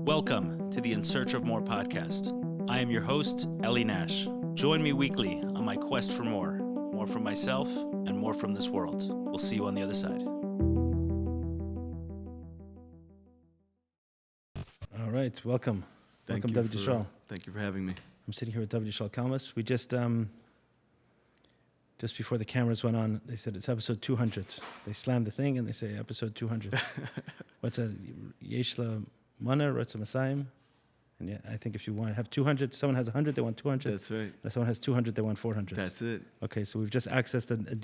Welcome to the In Search of More podcast. I am your host, Eli Nash. Join me weekly on my quest for more from myself and more from this world. We'll see you on the other side. All right, welcome. Welcome, David Yishal. Thank you for having me. I'm sitting here with David Yishal Kalmus. We just before the cameras went on, they said it's episode 200. They slammed the thing and they say episode 200. What's a Yeshla Mana, Rotza Masayim? And yeah, I think if you want to have 200, someone has 100, they want 200. That's right. If someone has 200, they want 400. That's it. Okay, so we've just accessed a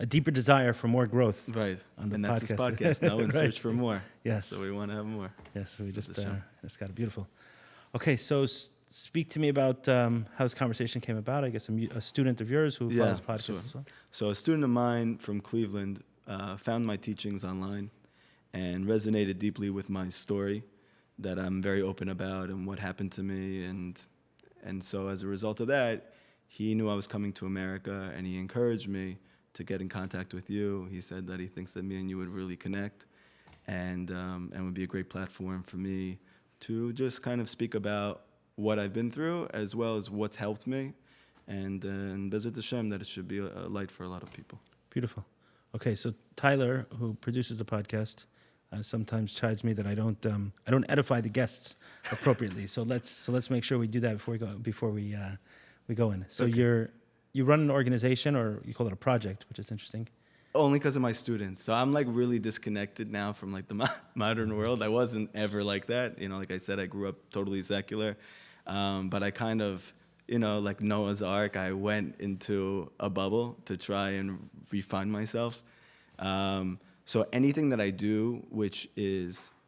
deeper desire for more growth. Right. On the and podcast. that's this podcast now, In Right. Search for More. Yes. So we want to have more. Yes, so we just got it beautiful. Okay, so speak to me about how this conversation came about. I guess a student of yours who follows podcasts as well. So a student of mine from Cleveland found my teachings online and resonated deeply with my story that I'm very open about and what happened to me. And so as a result of that, he knew I was coming to America and he encouraged me to get in contact with you. He said that he thinks that me and you would really connect and would be a great platform for me to just kind of speak about what I've been through as well as what's helped me. And Bezrat Hashem, that it should be a light for a lot of people. Beautiful. Okay, so Tyler, who produces the podcast, sometimes chides me that I don't edify the guests appropriately. So let's make sure we do that before we go in. So Okay. you run an organization, or you call it a project, which is interesting. Only because of my students. So I'm like really disconnected now from like the modern world. I wasn't ever like that. You know, like I said, I grew up totally secular. But I kind of, like Noah's Ark, I went into a bubble to try and refine myself. So anything that I do, which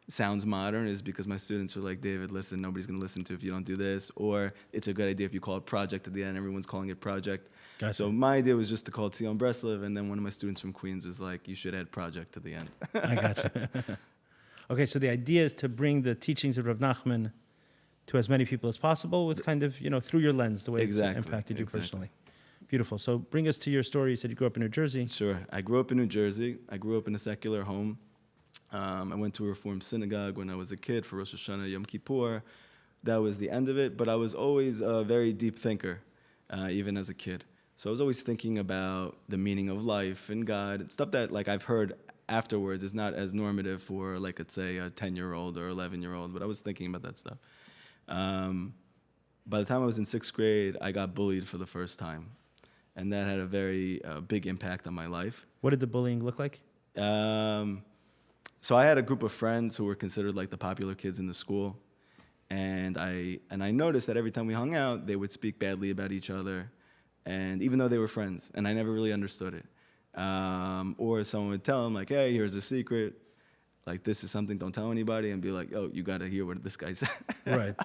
sounds modern, is because my students are like, David, listen, nobody's going to listen to if you don't do this. Or it's a good idea if you call it project at the end. Everyone's calling it project. Gotcha. So my idea was just to call it Seon Breslov. And then one of my students from Queens was like, you should add project to the end. I gotcha. Okay, so the idea is to bring the teachings of Rabbi Nachman to as many people as possible with kind of, through your lens, the way it's impacted you personally. Beautiful. So bring us to your story. You said you grew up in New Jersey. Sure. I grew up in New Jersey. I grew up in a secular home. I went to a Reformed synagogue when I was a kid for Rosh Hashanah, Yom Kippur. That was the end of it. But I was always a very deep thinker, even as a kid. So I was always thinking about the meaning of life and God, stuff that like I've heard afterwards is not as normative for like, let's say, a 10-year-old or 11-year-old. But I was thinking about that stuff. By the time I was in 6th grade, I got bullied for the first time. And that had a very big impact on my life. What did the bullying look like? So I had a group of friends who were considered like the popular kids in the school. And I noticed that every time we hung out, they would speak badly about each other. And even though they were friends, and I never really understood it. Or someone would tell them like, hey, here's a secret. Like, this is something, don't tell anybody. And be like, oh, you got to hear what this guy said. Right.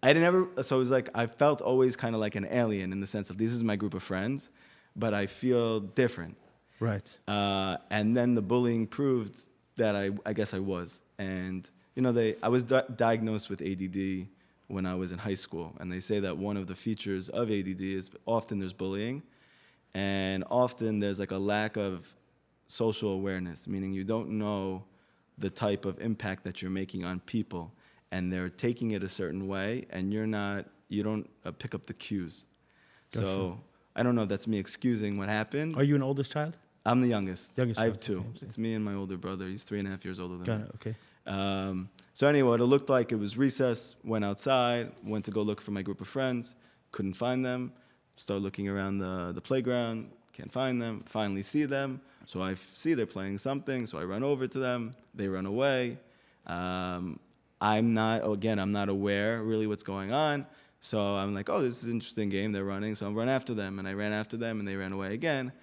So it was like, I felt always kind of like an alien in the sense of this is my group of friends, but I feel different. Right. And then the bullying proved that I guess I was. And, I was diagnosed with ADD when I was in high school. And they say that one of the features of ADD is often there's bullying. And often there's like a lack of social awareness, meaning you don't know the type of impact that you're making on people. And they're taking it a certain way, and you don't pick up the cues. Gotcha. So I don't know if that's me excusing what happened. Are you an oldest child? I'm the youngest. I have child. 2. Okay, it's me and my older brother. He's 3.5 years older than me. Got it, okay. So anyway, it looked like it was recess, went outside, went to go look for my group of friends, couldn't find them, started looking around the playground, can't find them, finally see them. So I see they're playing something, so I run over to them, they run away. I'm not aware really what's going on. So I'm like, oh, this is an interesting game. They're running. So I run after them. And I ran after them, and they ran away again.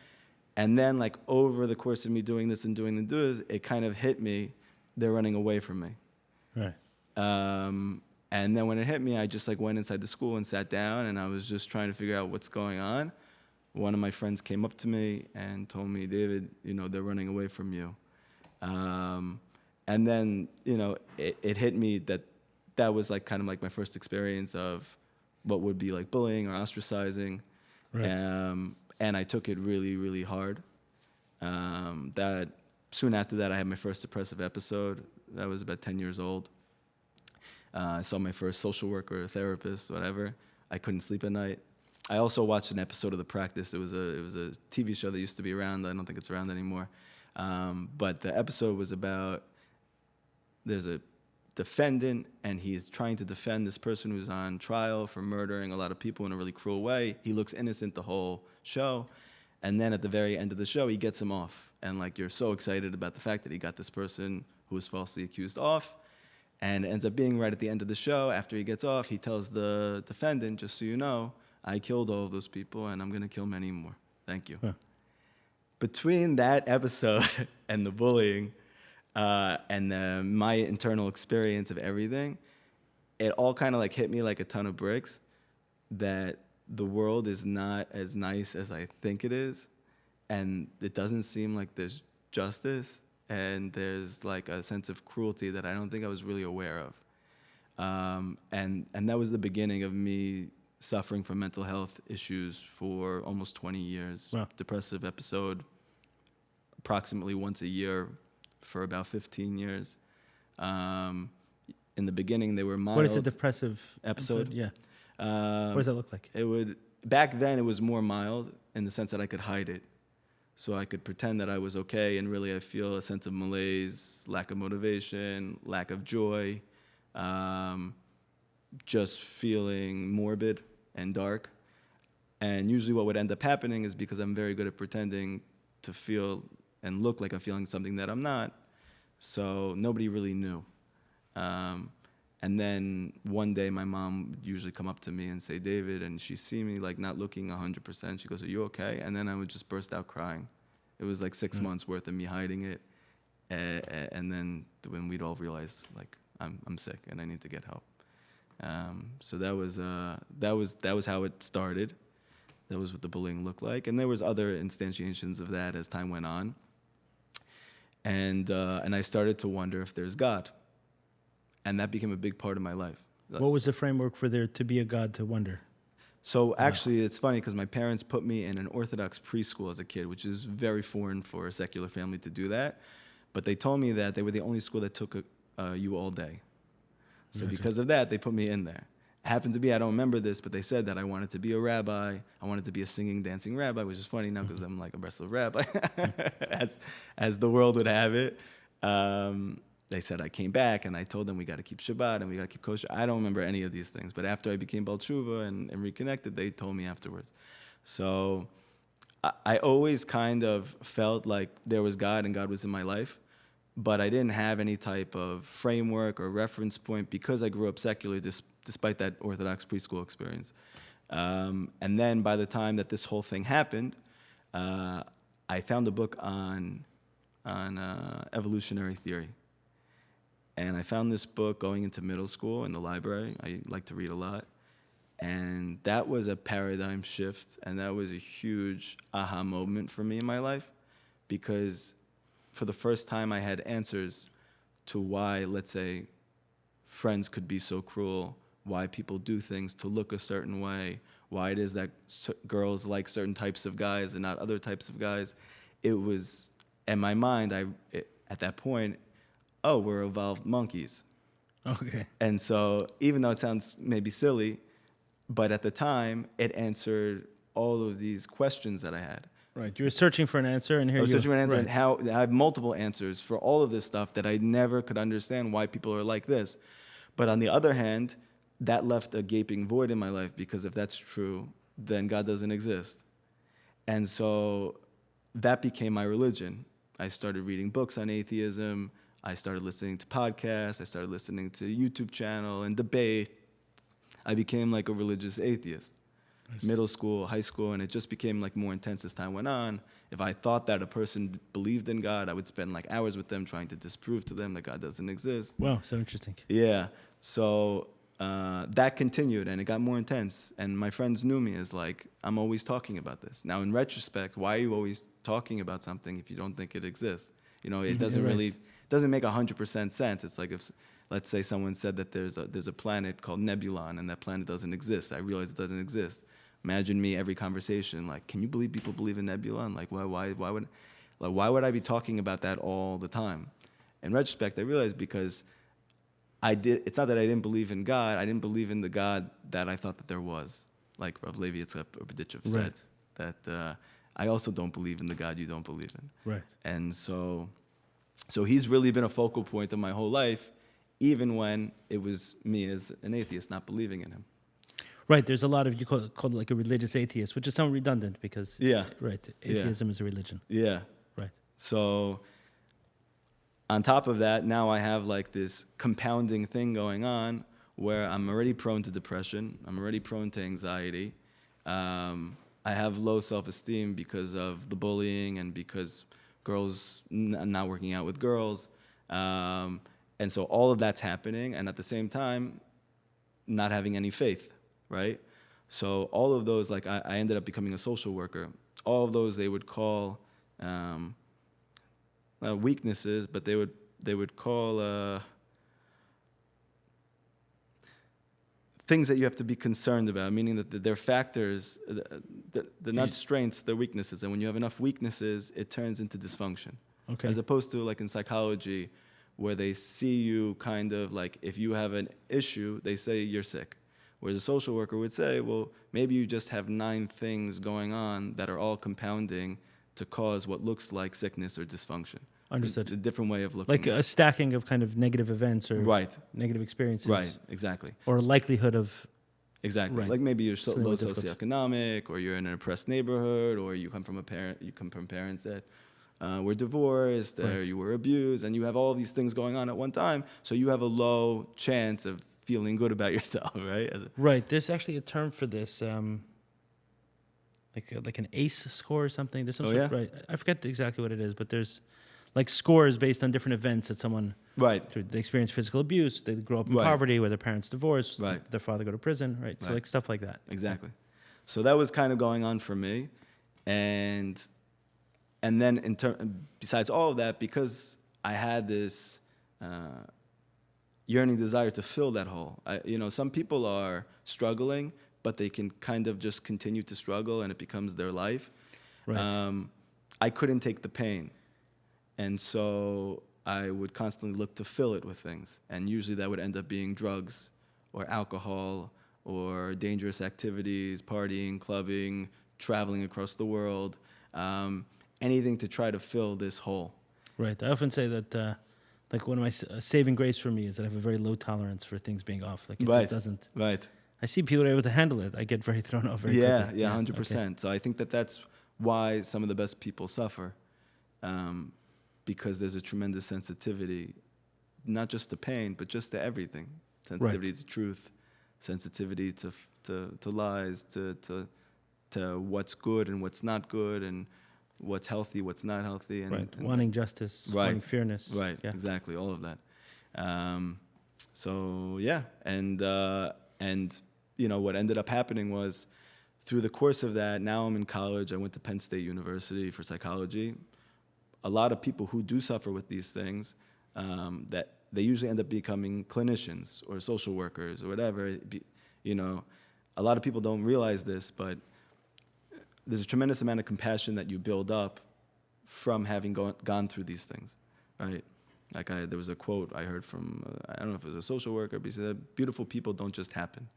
And then, like, over the course of me doing this and doing this, it kind of hit me. They're running away from me. Right. And then when it hit me, I just, like, went inside the school and sat down. And I was just trying to figure out what's going on. One of my friends came up to me and told me, David, they're running away from you. And then, it hit me that was like kind of like my first experience of what would be like bullying or ostracizing. Right. And I took it really, really hard. That soon after that, I had my first depressive episode. I was about 10 years old. I saw my first social worker, therapist, whatever. I couldn't sleep at night. I also watched an episode of The Practice. It was a TV show that used to be around. I don't think it's around anymore. But the episode was about, there's a defendant, and he's trying to defend this person who's on trial for murdering a lot of people in a really cruel way. He looks innocent the whole show. And then at the very end of the show, he gets him off. And like, you're so excited about the fact that he got this person who was falsely accused off. And it ends up being right at the end of the show, after he gets off, he tells the defendant, just so you know, I killed all of those people and I'm going to kill many more. Thank you. Huh. Between that episode and the bullying and my internal experience of everything, it all kind of like hit me like a ton of bricks that the world is not as nice as I think it is. And it doesn't seem like there's justice. And there's like a sense of cruelty that I don't think I was really aware of. And that was the beginning of me suffering from mental health issues for almost 20 years. Wow. Depressive episode approximately once a year for about 15 years. In the beginning, they were mild. What is a depressive episode? Yeah. What does that look like? Back then, it was more mild in the sense that I could hide it. So I could pretend that I was okay, and really I feel a sense of malaise, lack of motivation, lack of joy, just feeling morbid and dark. And usually what would end up happening is, because I'm very good at pretending to feel and look like I'm feeling something that I'm not, so nobody really knew. And then one day my mom would usually come up to me and say, David, and she'd see me like not looking 100%. She goes, are you okay? And then I would just burst out crying. It was like 6 months worth of me hiding it. And then when we'd all realize like I'm sick and I need to get help. So that was how it started. That was what the bullying looked like. And there was other instantiations of that as time went on. And I started to wonder if there's God. And that became a big part of my life. What was the framework for there to be a God to wonder? So actually, it's funny because my parents put me in an Orthodox preschool as a kid, which is very foreign for a secular family to do that. But they told me that they were the only school that took you all day. So because of that, they put me in there. It happened to be, I don't remember this, but they said that I wanted to be a rabbi. I wanted to be a singing, dancing rabbi, which is funny now because I'm like a Breslov rabbi, as the world would have it. They said I came back and I told them we got to keep Shabbat and we got to keep kosher. I don't remember any of these things. But after I became Baal Tshuva and reconnected, they told me afterwards. So I always kind of felt like there was God and God was in my life. But I didn't have any type of framework or reference point because I grew up secular despite that Orthodox preschool experience. And then by the time that this whole thing happened, I found a book on evolutionary theory. And I found this book going into middle school in the library. I like to read a lot. And that was a paradigm shift, and that was a huge aha moment for me in my life, because for the first time I had answers to why, let's say, friends could be so cruel, why people do things to look a certain way, why it is that girls like certain types of guys and not other types of guys. It was, in my mind, at that point, oh, we're evolved monkeys. Okay. And so even though it sounds maybe silly, but at the time, it answered all of these questions that I had. Right. You were searching for an answer, and here I was searching for an answer, right. and how I have multiple answers for all of this stuff that I never could understand why people are like this. But on the other hand, that left a gaping void in my life, because if that's true, then God doesn't exist. And so that became my religion. I started reading books on atheism. I started listening to podcasts. I started listening to YouTube channel and debate. I became like a religious atheist. Middle school, high school, and it just became like more intense as time went on. If I thought that a person believed in God, I would spend like hours with them trying to disprove to them that God doesn't exist. Wow, so interesting. Yeah. So that continued, and it got more intense. And my friends knew me as like, I'm always talking about this. Now, in retrospect, why are you always talking about something if you don't think it exists? You know, it doesn't really, doesn't make 100% sense. It's like if, let's say someone said that there's a planet called Nebulon, and that planet doesn't exist. I realize it doesn't exist. Imagine me every conversation, like, can you believe people believe in Nebulon? Like, why would I be talking about that all the time? in retrospect, I realized because it's not that I didn't believe in God. I didn't believe in the God that I thought that there was. Like Rav Levi Yitzchak Berdichev said, that I also don't believe in the God you don't believe in. Right. And so he's really been a focal point of my whole life, even when it was me as an atheist not believing in him. Right. There's a lot of, you call it like a religious atheist, which is somewhat redundant because, right, atheism is a religion. Yeah. Right. So on top of that, now I have like this compounding thing going on where I'm already prone to depression. I'm already prone to anxiety. I have low self-esteem because of the bullying and because girls not working out with girls. And so all of that's happening. And at the same time, not having any faith, right? So all of those, like I ended up becoming a social worker. All of those they would call weaknesses, but they would call things that you have to be concerned about, meaning that they're factors, they're not strengths, they're weaknesses. And when you have enough weaknesses, it turns into dysfunction. Okay. As opposed to like in psychology, where they see you kind of like, if you have an issue, they say you're sick. Whereas a social worker would say, well, maybe you just have 9 things going on that are all compounding to cause what looks like sickness or dysfunction. Understood. A different way of looking like at it. a stacking of kind of negative events or Right. negative experiences. Right, exactly. Or a likelihood of... Exactly. Right. Like maybe you're Something low more difficult. socioeconomic, or you're in an oppressed neighborhood, or you come from parents that were divorced, or Right. you were abused, and you have all these things going on at one time. So you have a low chance of feeling good about yourself, right? Right. There's actually a term for this, like an ACE score or something. There's some Oh, sort, yeah? right. I forget exactly what it is, but there's like scores based on different events that someone Right. they experience physical abuse, they grow up in Right. poverty, where their parents divorced, Right. their father go to prison, right? So Right. like stuff like that. Exactly. So that was kind of going on for me, and then besides all of that, because I had this yearning desire to fill that hole. Some people are struggling, but they can kind of just continue to struggle, and it becomes their life. Right. I couldn't take the pain, and so I would constantly look to fill it with things, and usually that would end up being drugs or alcohol or dangerous activities, partying, clubbing, traveling across the world, anything to try to fill this hole. Right. I often say that, like one of my saving grace for me is that I have a very low tolerance for things being off. Like it Right. just doesn't. Right. I see people are able to handle it. I get very thrown off very Yeah, quickly. yeah, 100%. So I think that's why some of the best people suffer, because there's a tremendous sensitivity, not just to pain, but just to everything. Sensitivity to truth, sensitivity to lies, to what's good and what's not good, and what's healthy, what's not healthy. And Wanting justice, Right. wanting fairness. Right, Yeah. exactly, all of that. So yeah, and what ended up happening was, through the course of that, now I'm in college. I went to Penn State University for psychology. A lot of people who do suffer with these things, that they usually end up becoming clinicians or social workers or whatever. A lot of people don't realize this, but there's a tremendous amount of compassion that you build up from having gone through these things, right? Like there was a quote I heard from, I don't know if it was a social worker, but he said, beautiful people don't just happen,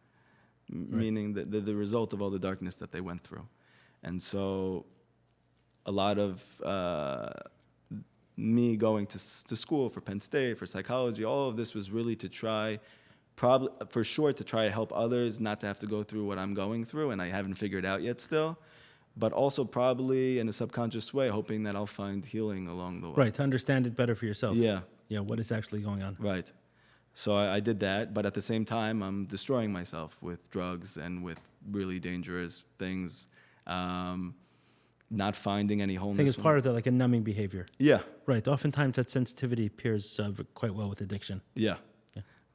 meaning that they're the result of all the darkness that they went through. And so a lot of me going to school for Penn State, for psychology, all of this was really to try, probably for sure, to try to help others not to have to go through what I'm going through, and I haven't figured out yet still, but also probably in a subconscious way, hoping that I'll find healing along the way. Right, to understand it better for yourself. Yeah. Yeah, what is actually going on. Right. So I did that, but at the same time, I'm destroying myself with drugs and with really dangerous things, not finding any wholeness. I think it's part of that, like a numbing behavior. Yeah. Right, oftentimes that sensitivity pairs quite well with addiction. Yeah.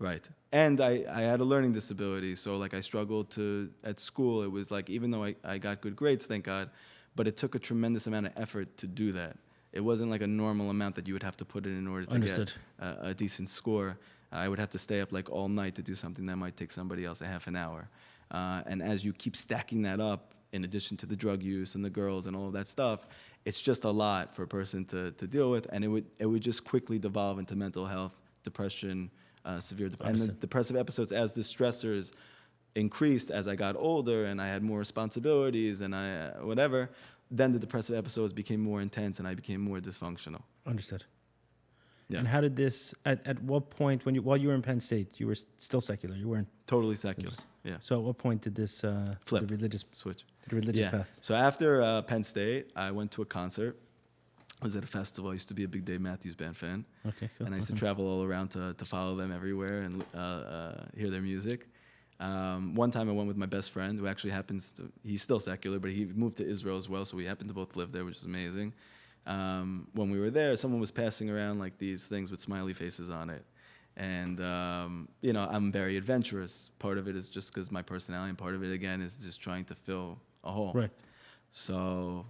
Right. And I had a learning disability, so like I struggled at school. It was like, even though I got good grades, thank God, but it took a tremendous amount of effort to do that. It wasn't like a normal amount that you would have to put in order to Understood. get a decent score. I would have to stay up like all night to do something that might take somebody else a half an hour. And as you keep stacking that up, in addition to the drug use and the girls and all of that stuff, it's just a lot for a person to deal with, and it would just quickly devolve into mental health, depression, severe depression, and the depressive episodes as the stressors increased as I got older and I had more responsibilities and whatever. Then the depressive episodes became more intense and I became more dysfunctional. Understood. Yeah. And how did this? At what point while you were in Penn State, you were still secular? You weren't totally secular. Yeah. So at what point did this flip? The religious switch. The religious path. So after Penn State, I went to a concert. I was at a festival. I used to be a big Dave Matthews Band fan. Okay, cool. And I used to travel all around to follow them everywhere and hear their music. One time I went with my best friend, who actually he's still secular, but he moved to Israel as well, so we happened to both live there, which is amazing. When we were there, someone was passing around like these things with smiley faces on it. And, I'm very adventurous. Part of it is just because my personality, and part of it, again, is just trying to fill a hole. Right. So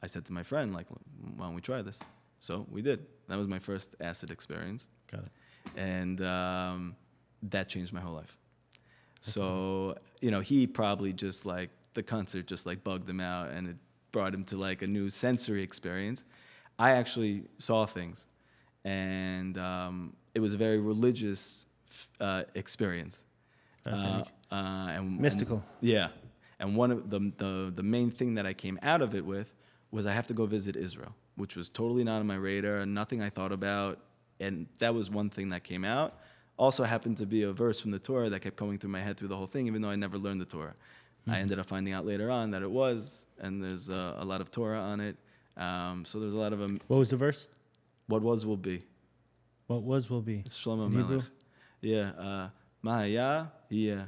I said to my friend, like, why don't we try this? So we did. That was my first acid experience. Got it. And that changed my whole life. So, he probably just like, the concert just like bugged him out and it brought him to like a new sensory experience. I actually saw things, and it was a very religious experience. And mystical. And one of the main thing that I came out of it with was I have to go visit Israel, which was totally not on my radar, nothing I thought about. And that was one thing that came out. Also happened to be a verse from the Torah that kept going through my head through the whole thing, even though I never learned the Torah. Mm-hmm. I ended up finding out later on that it was, and there's a lot of Torah on it. So there's a lot of them. What was the verse? What was will be. What was will be. It's Shlomo Melech. Yeah. Mahaya, yeah.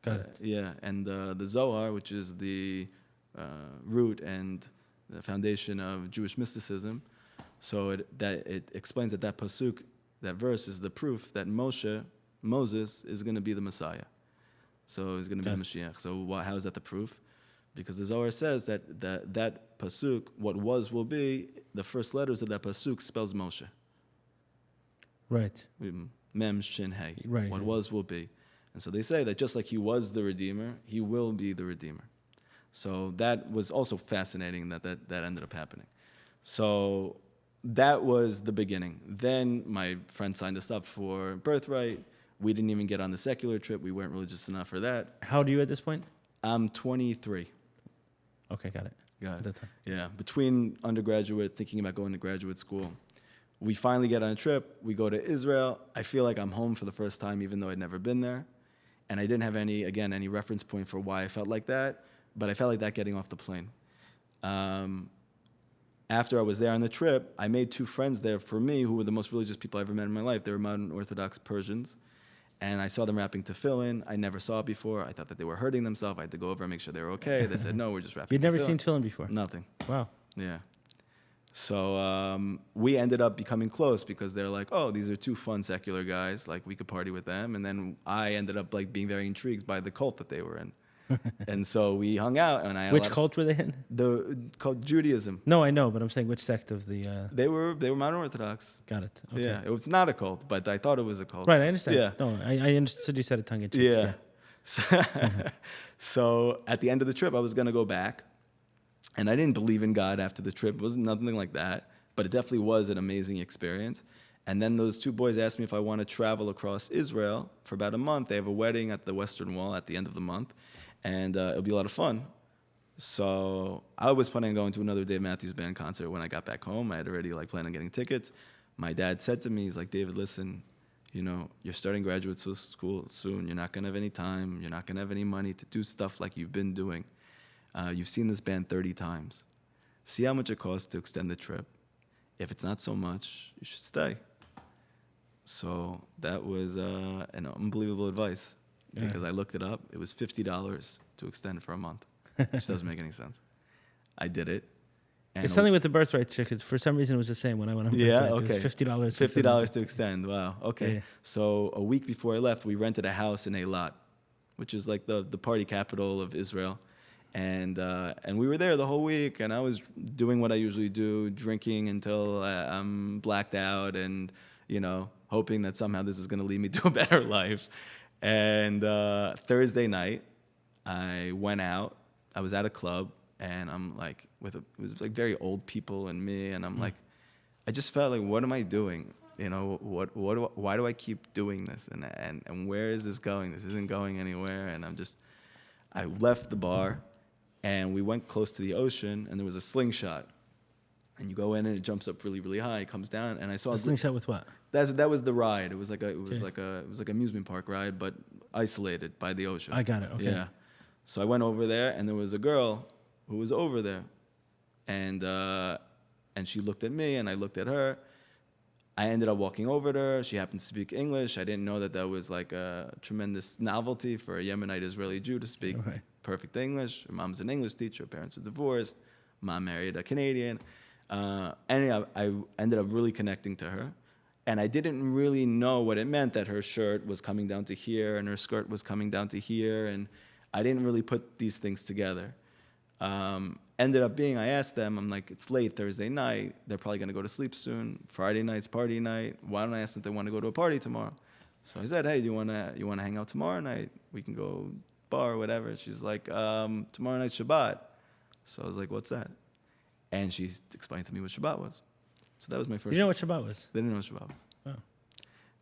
Got it. Yeah, and the Zohar, which is the root and the foundation of Jewish mysticism. So it explains that pasuk, that verse, is the proof that Moses, is going to be the Messiah. So he's going to be the Mashiach. So how is that the proof? Because the Zohar says that pasuk, what was will be, the first letters of that pasuk spells Moshe. Right. Mem, Shin, Hey. Right. What was will be. And so they say that just like he was the Redeemer, he will be the Redeemer. So that was also fascinating that ended up happening. So that was the beginning. Then my friend signed us up for Birthright. We didn't even get on the secular trip. We weren't religious enough for that. How old are you at this point? I'm 23. Okay, got it. Got it. At that time. Yeah, between undergraduate, thinking about going to graduate school. We finally get on a trip. We go to Israel. I feel like I'm home for the first time, even though I'd never been there. And I didn't have any reference point for why I felt like that, but I felt like that getting off the plane. After I was there on the trip, I made two friends there for me who were the most religious people I ever met in my life. They were modern Orthodox Persians. And I saw them wrapping tefillin. I never saw it before. I thought that they were hurting themselves. I had to go over and make sure they were okay. They said, no, we're just wrapping You'd never tefillin. seen tefillin before? Nothing. Wow. Yeah. So we ended up becoming close because they're like, oh, these are two fun secular guys. Like, we could party with them. And then I ended up like being very intrigued by the cult that they were in. And so we hung out. And Which cult were they in? Called Judaism. No, I know, but I'm saying which sect of the... They were modern Orthodox. Got it. Okay. Yeah, it was not a cult, but I thought it was a cult. Right, I understand. Yeah. No, I understood you said it tongue in cheek. Yeah. So at the end of the trip, I was going to go back. And I didn't believe in God after the trip. It wasn't nothing like that. But it definitely was an amazing experience. And then those two boys asked me if I want to travel across Israel for about a month. They have a wedding at the Western Wall at the end of the month. And it'll be a lot of fun. So I was planning on going to another Dave Matthews Band concert when I got back home. I had already planned on getting tickets. My dad said to me, he's like, David, listen, you're starting graduate school soon. You're not going to have any time. You're not going to have any money to do stuff like you've been doing. You've seen this band 30 times. See how much it costs to extend the trip. If it's not so much, you should stay. So that was an unbelievable advice because I looked it up. It was $50 to extend for a month, which doesn't make any sense. I did it. And it's something with the birthright tickets. For some reason, it was the same when I went on birthright. Yeah, okay. It was $50. $50 to extend. Wow. Okay. Yeah. So a week before I left, we rented a house in Eilat, which is like the party capital of Israel. And we were there the whole week, and I was doing what I usually do, drinking until I'm blacked out and, hoping that somehow this is going to lead me to a better life. And Thursday night, I went out. I was at a club, and I'm like, it was like very old people and me, and I'm like, I just felt like, what am I doing? You know, why do I keep doing this? And where is this going? This isn't going anywhere. And I left the bar, and we went close to the ocean, and there was a slingshot. And you go in, and it jumps up really, really high. It comes down, and I saw a slingshot with what? That was the ride. It was like an amusement park ride, but isolated by the ocean. I got it. Okay. Yeah. So I went over there, and there was a girl who was over there, and she looked at me, and I looked at her. I ended up walking over to her. She happened to speak English. I didn't know that was like a tremendous novelty for a Yemenite Israeli Jew to speak perfect English. Her mom's an English teacher. Her parents are divorced. Mom married a Canadian. Anyhow, I ended up really connecting to her. And I didn't really know what it meant that her shirt was coming down to here and her skirt was coming down to here. And I didn't really put these things together. Ended up being, I asked them, I'm like, it's late Thursday night. They're probably going to go to sleep soon. Friday night's party night. Why don't I ask them if they want to go to a party tomorrow? So I said, hey, do you want to hang out tomorrow night? We can go bar or whatever. She's like, tomorrow night's Shabbat. So I was like, what's that? And she explained to me what Shabbat was. So that was my first. You know what Shabbat was? They didn't know what Shabbat was. Oh.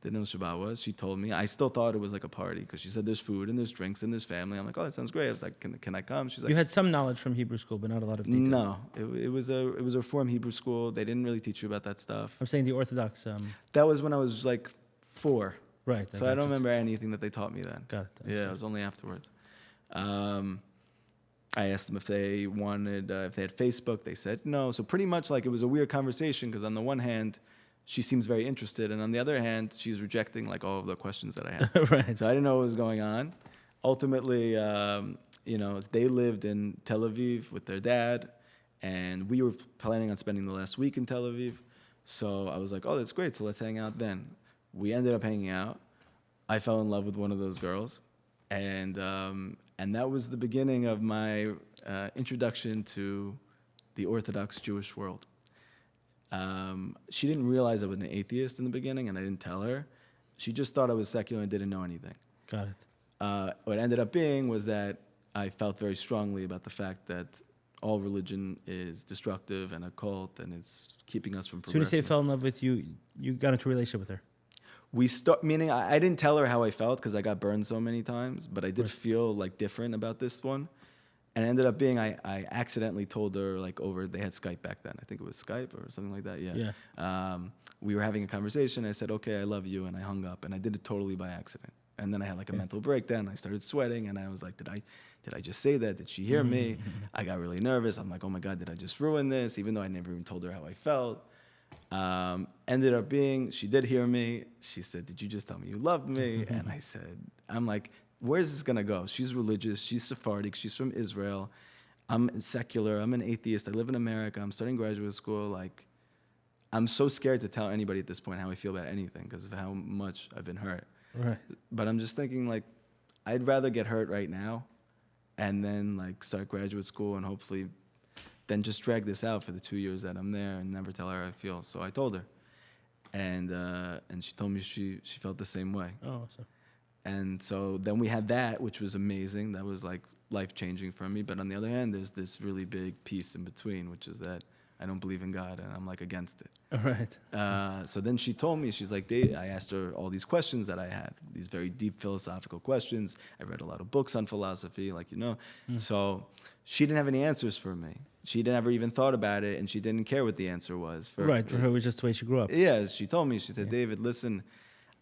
Didn't know what Shabbat was. She told me. I still thought it was like a party because she said there's food and there's drinks and there's family. I'm like, oh, that sounds great. I was like, can I come? She's like, you had some knowledge from Hebrew school, but not a lot of detail. No, it was a Reform Hebrew school. They didn't really teach you about that stuff. I'm saying the Orthodox. That was when I was like 4. Right. So I don't remember anything that they taught me then. Got it. Yeah, it was only afterwards. I asked them if they had Facebook. They said no. So pretty much like it was a weird conversation because on the one hand, she seems very interested, and on the other hand, she's rejecting like all of the questions that I had. Right. So I didn't know what was going on. Ultimately, they lived in Tel Aviv with their dad, and we were planning on spending the last week in Tel Aviv. So I was like, oh, that's great. So let's hang out then. We ended up hanging out. I fell in love with one of those girls, and that was the beginning of my introduction to the Orthodox Jewish world. She didn't realize I was an atheist in the beginning, and I didn't tell her. She just thought I was secular and didn't know anything. Got it. What ended up being was that I felt very strongly about the fact that all religion is destructive and a cult, and it's keeping us from progressing. So when you say fell in love with you, you got into a relationship with her? Meaning I didn't tell her how I felt because I got burned so many times, but I did feel like different about this one. And it ended up being I accidentally told her like they had Skype back then. I think it was Skype or something like that. Yeah. We were having a conversation. I said, okay, I love you. And I hung up, and I did it totally by accident. And then I had like a mental breakdown. I started sweating, and I was like, did I just say that? Did she hear me? I got really nervous. I'm like, oh my God, did I just ruin this? Even though I never even told her how I felt. Ended up being, she did hear me. She said, did you just tell me you loved me? And I said, I'm like, where's this gonna go? She's religious, she's Sephardic, she's from Israel. I'm secular, I'm an atheist, I live in America, I'm starting graduate school. Like, I'm so scared to tell anybody at this point how I feel about anything because of how much I've been hurt. Right. But I'm just thinking like, I'd rather get hurt right now and then like start graduate school and hopefully then just drag this out for the 2 years that I'm there and never tell her how I feel. So I told her. And she told me she felt the same way. Oh, so. And so then we had that, which was amazing. That was like life-changing for me. But on the other hand, there's this really big piece in between, which is that I don't believe in God and I'm like against it. Right. So then she told me, she's like, I asked her all these questions that I had, these very deep philosophical questions. I read a lot of books on philosophy, like, you know. So she didn't have any answers for me. She never even thought about it, and she didn't care what the answer was. For her, it was just the way she grew up. Yeah, she told me, she said, David, listen,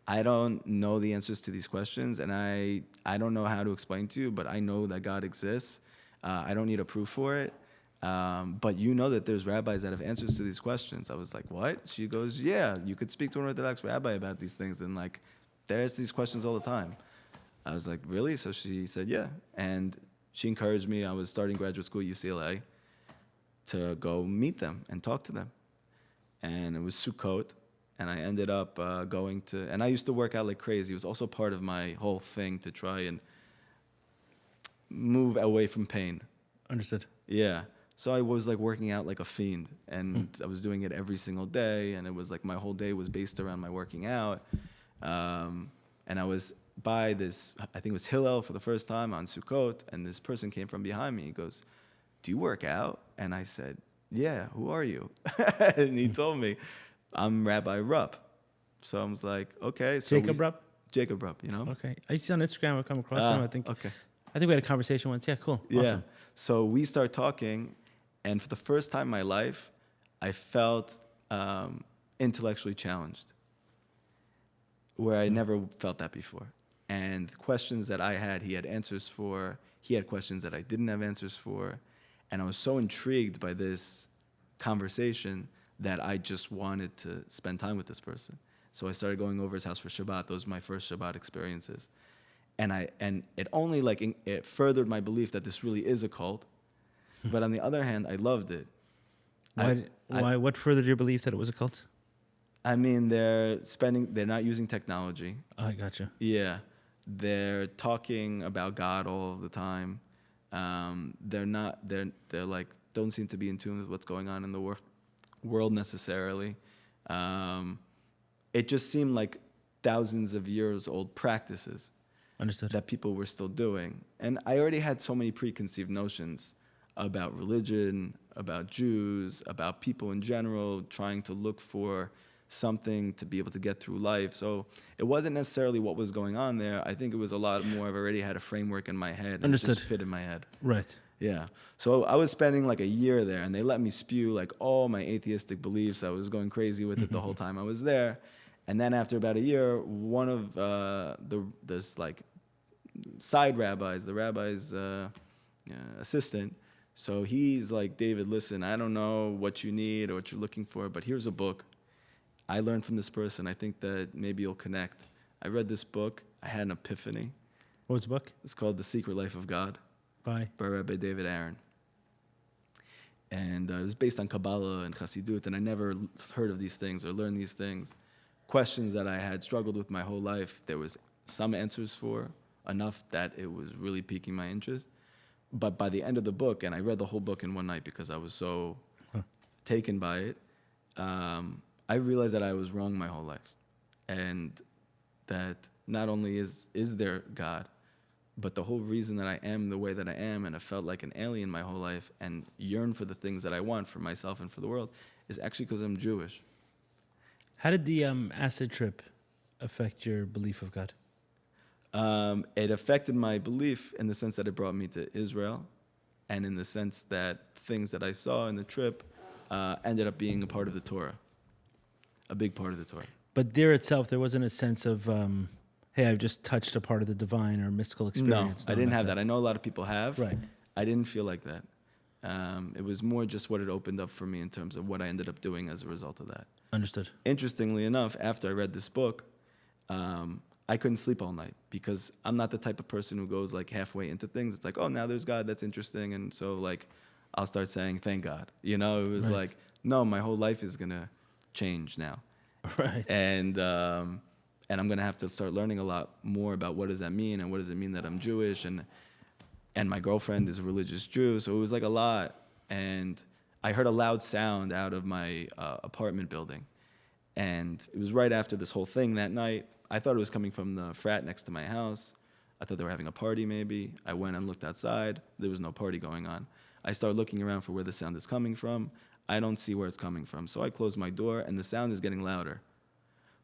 I don't know the answers to these questions, and I don't know how to explain to you, but I know that God exists. I don't need a proof for it. But you know that there's rabbis that have answers to these questions. I was like, what? She goes, yeah, you could speak to an Orthodox rabbi about these things, and like, there's these questions all the time. I was like, really? So she said, yeah. And she encouraged me. I was starting graduate school at UCLA to go meet them and talk to them. And it was Sukkot. And I ended up going to, and I used to work out like crazy. It was also part of my whole thing to try and move away from pain. Understood. Yeah. So I was like working out like a fiend, and I was doing it every single day. And it was like my whole day was based around my working out. And I was by this, I think it was Hillel for the first time on Sukkot, and this person came from behind me. He goes, "Do you work out?" And I said, "Yeah, who are you?" And he told me, "I'm Rabbi Rupp." So I was like, okay. So Jacob Rupp? Jacob Rupp, you know? Okay. I see on Instagram, I come across him. Okay. I think we had a conversation once. Yeah, cool. Yeah. Awesome. So we start talking, and for the first time in my life, I felt intellectually challenged, where I never felt that before. And the questions that I had, he had answers for. He had questions that I didn't have answers for. And I was so intrigued by this conversation that I just wanted to spend time with this person. So I started going over his house for Shabbat. Those were my first Shabbat experiences. And it only it furthered my belief that this really is a cult. But on the other hand, I loved it. Why? What furthered your belief that it was a cult? I mean, they're not using technology. Oh, I gotcha. Yeah. They're talking about God all of the time. They're like, don't seem to be in tune with what's going on in the world necessarily. It just seemed like thousands of years old practices. Understood. That people were still doing. And I already had so many preconceived notions about religion, about Jews, about people in general, trying to look for something to be able to get through life. So it wasn't necessarily what was going on there. I think it was a lot more. I've already had a framework in my head. And Understood. It just fit in my head. Right. Yeah. So I was spending like a year there, and they let me spew like all my atheistic beliefs. I was going crazy with it the whole time I was there. And then after about a year, one of this like side rabbis, the rabbi's assistant, so he's like, "David, listen, I don't know what you need or what you're looking for, but here's a book I learned from this person. I think that maybe you'll connect." I read this book. I had an epiphany. What was the book? It's called The Secret Life of God by Rabbi David Aaron. And it was based on Kabbalah and Chassidut, and I never heard of these things or learned these things. Questions that I had struggled with my whole life, there was some answers for, enough that it was really piquing my interest. But by the end of the book, and I read the whole book in one night because I was so taken by it, I realized that I was wrong my whole life. And that not only is there God, but the whole reason that I am the way that I am and I felt like an alien my whole life and yearn for the things that I want for myself and for the world is actually because I'm Jewish. How did the acid trip affect your belief of God? It affected my belief in the sense that it brought me to Israel, and in the sense that things that I saw in the trip ended up being a part of the Torah, a big part of the Torah. But there itself, there wasn't a sense of, hey, I've just touched a part of the divine or mystical experience. No, I didn't have that. I know a lot of people have. Right. I didn't feel like that. It was more just what it opened up for me in terms of what I ended up doing as a result of that. Understood. Interestingly enough, after I read this book, I couldn't sleep all night because I'm not the type of person who goes like halfway into things. It's like, oh, now there's God, that's interesting. And so like, I'll start saying, thank God. You know, it was right. like, no, my whole life is going to change now. Right. And I'm going to have to start learning a lot more about what does that mean and what does it mean that I'm Jewish. And my girlfriend is a religious Jew. So it was like a lot. And I heard a loud sound out of my apartment building. And it was right after this whole thing that night. I thought it was coming from the frat next to my house. I thought they were having a party maybe. I went and looked outside. There was no party going on. I started looking around for where the sound is coming from. I don't see where it's coming from. So I closed my door, and the sound is getting louder.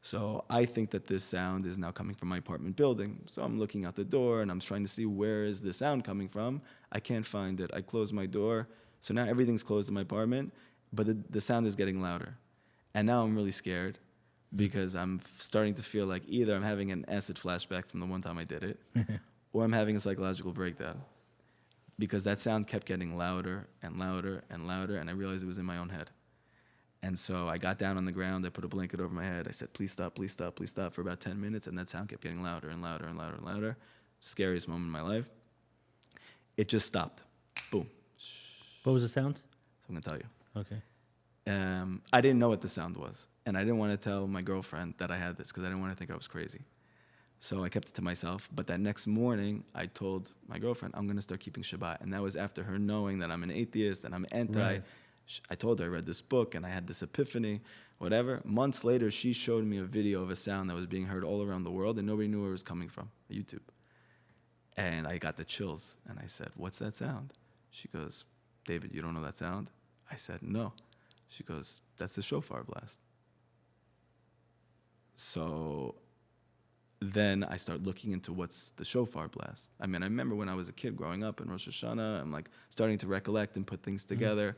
So I think that this sound is now coming from my apartment building. So I'm looking out the door, and I'm trying to see where is the sound coming from. I can't find it. I close my door. So now everything's closed in my apartment, but the sound is getting louder. And now I'm really scared because I'm starting to feel like either I'm having an acid flashback from the one time I did it, or I'm having a psychological breakdown. Because that sound kept getting louder and louder and louder, and I realized it was in my own head. And so I got down on the ground, I put a blanket over my head, I said, please stop, please stop, please stop, for about 10 minutes, and that sound kept getting louder and louder and louder and louder. Scariest moment in my life. It just stopped. Boom. What was the sound? I'm going to tell you. Okay. I didn't know what the sound was, and I didn't want to tell my girlfriend that I had this because I didn't want to think I was crazy. So I kept it to myself. But that next morning, I told my girlfriend, I'm going to start keeping Shabbat. And that was after her knowing that I'm an atheist and I'm anti. Right. I told her I read this book and I had this epiphany, whatever. Months later, she showed me a video of a sound that was being heard all around the world and nobody knew where it was coming from, YouTube. And I got the chills and I said, what's that sound? She goes, David, you don't know that sound? I said, no. She goes, that's the shofar blast. So then I start looking into what's the shofar blast. I mean, I remember when I was a kid growing up in Rosh Hashanah, I'm like starting to recollect and put things together.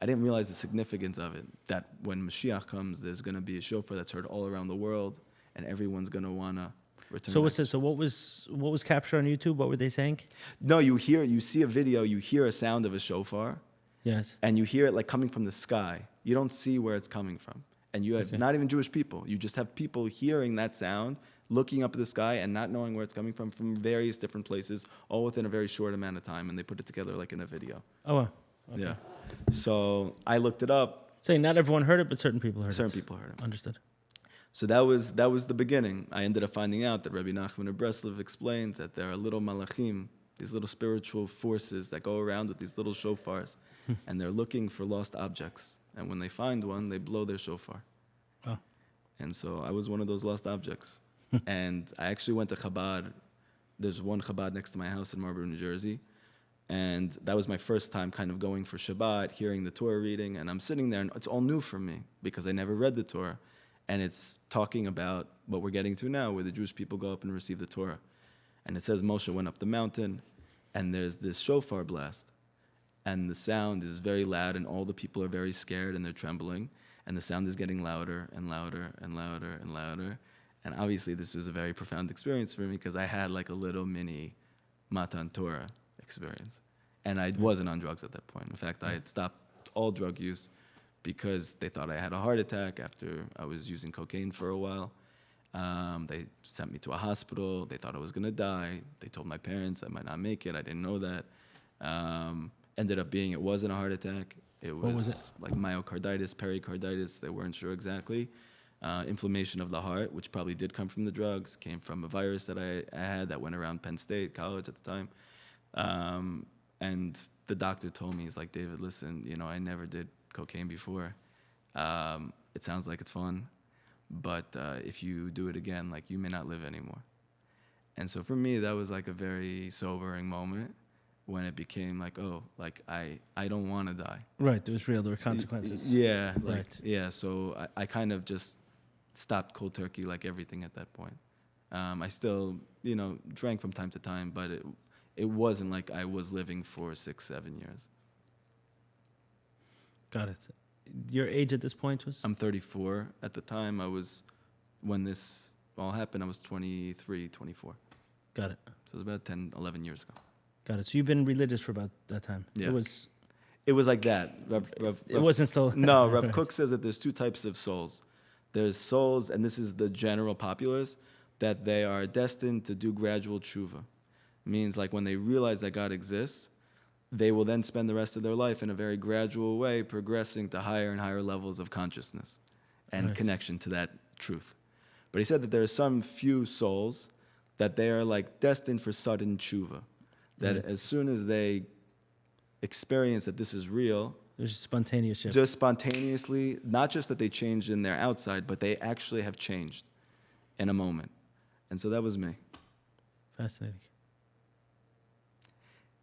I didn't realize the significance of it, that when Mashiach comes, there's going to be a shofar that's heard all around the world, and everyone's going to want to return. So what's this? So what was captured on YouTube? What were they saying? No, you see a video, you hear a sound of a shofar. Yes. And you hear it like coming from the sky. You don't see where it's coming from. And you have not even Jewish people. You just have people hearing that sound, looking up at the sky and not knowing where it's coming from various different places, all within a very short amount of time. And they put it together like in a video. Oh, wow. Okay. Yeah. So I looked it up. Saying not everyone heard it, but certain people heard it. Certain people heard it. Understood. So that was the beginning. I ended up finding out that Rabbi Nachman of Breslov explains that there are little malachim, these little spiritual forces that go around with these little shofars, and they're looking for lost objects. And when they find one, they blow their shofar. Oh. And so I was one of those lost objects. And I actually went to Chabad. There's one Chabad next to my house in Marlborough, New Jersey. And that was my first time kind of going for Shabbat, hearing the Torah reading. And I'm sitting there, and it's all new for me because I never read the Torah. And it's talking about what we're getting to now, where the Jewish people go up and receive the Torah. And it says Moshe went up the mountain, and there's this shofar blast. And the sound is very loud, and all the people are very scared, and they're trembling. And the sound is getting louder and louder and louder and louder. And obviously this was a very profound experience for me because I had like a little mini Matan Torah experience. And I wasn't on drugs at that point. In fact, I had stopped all drug use because they thought I had a heart attack after I was using cocaine for a while. They sent me to a hospital. They thought I was going to die. They told my parents I might not make it. I didn't know that. Ended up being, it wasn't a heart attack. It was like myocarditis, pericarditis. They weren't sure exactly. Inflammation of the heart, which probably did come from the drugs, came from a virus that I had that went around Penn State College at the time. And the doctor told me, he's like, David, listen, I never did cocaine before. It sounds like it's fun, but if you do it again, like you may not live anymore. And so for me, that was like a very sobering moment when it became like, oh, like I don't want to die. Right, it was real, there were consequences. Yeah, right. Yeah, so I kind of just stopped cold turkey like everything at that point. I still, drank from time to time, but it wasn't like I was living for 6-7 years. Got it. Your age at this point was? I'm 34. At the time, when this all happened, I was 23, 24. Got it. So it was about 10, 11 years ago. Got it. So you've been religious for about that time. Yeah. It was like that. It wasn't still... No, Rav Kook says that there's two types of souls. There's souls, and this is the general populace, that they are destined to do gradual tshuva. Means like when they realize that God exists, they will then spend the rest of their life in a very gradual way progressing to higher and higher levels of consciousness and connection to that truth. But he said that there are some few souls that they are like destined for sudden tshuva. That as soon as they experience that this is real, there's a spontaneous shift. Just spontaneously, not just that they changed in their outside, but they actually have changed in a moment. And so that was me. Fascinating.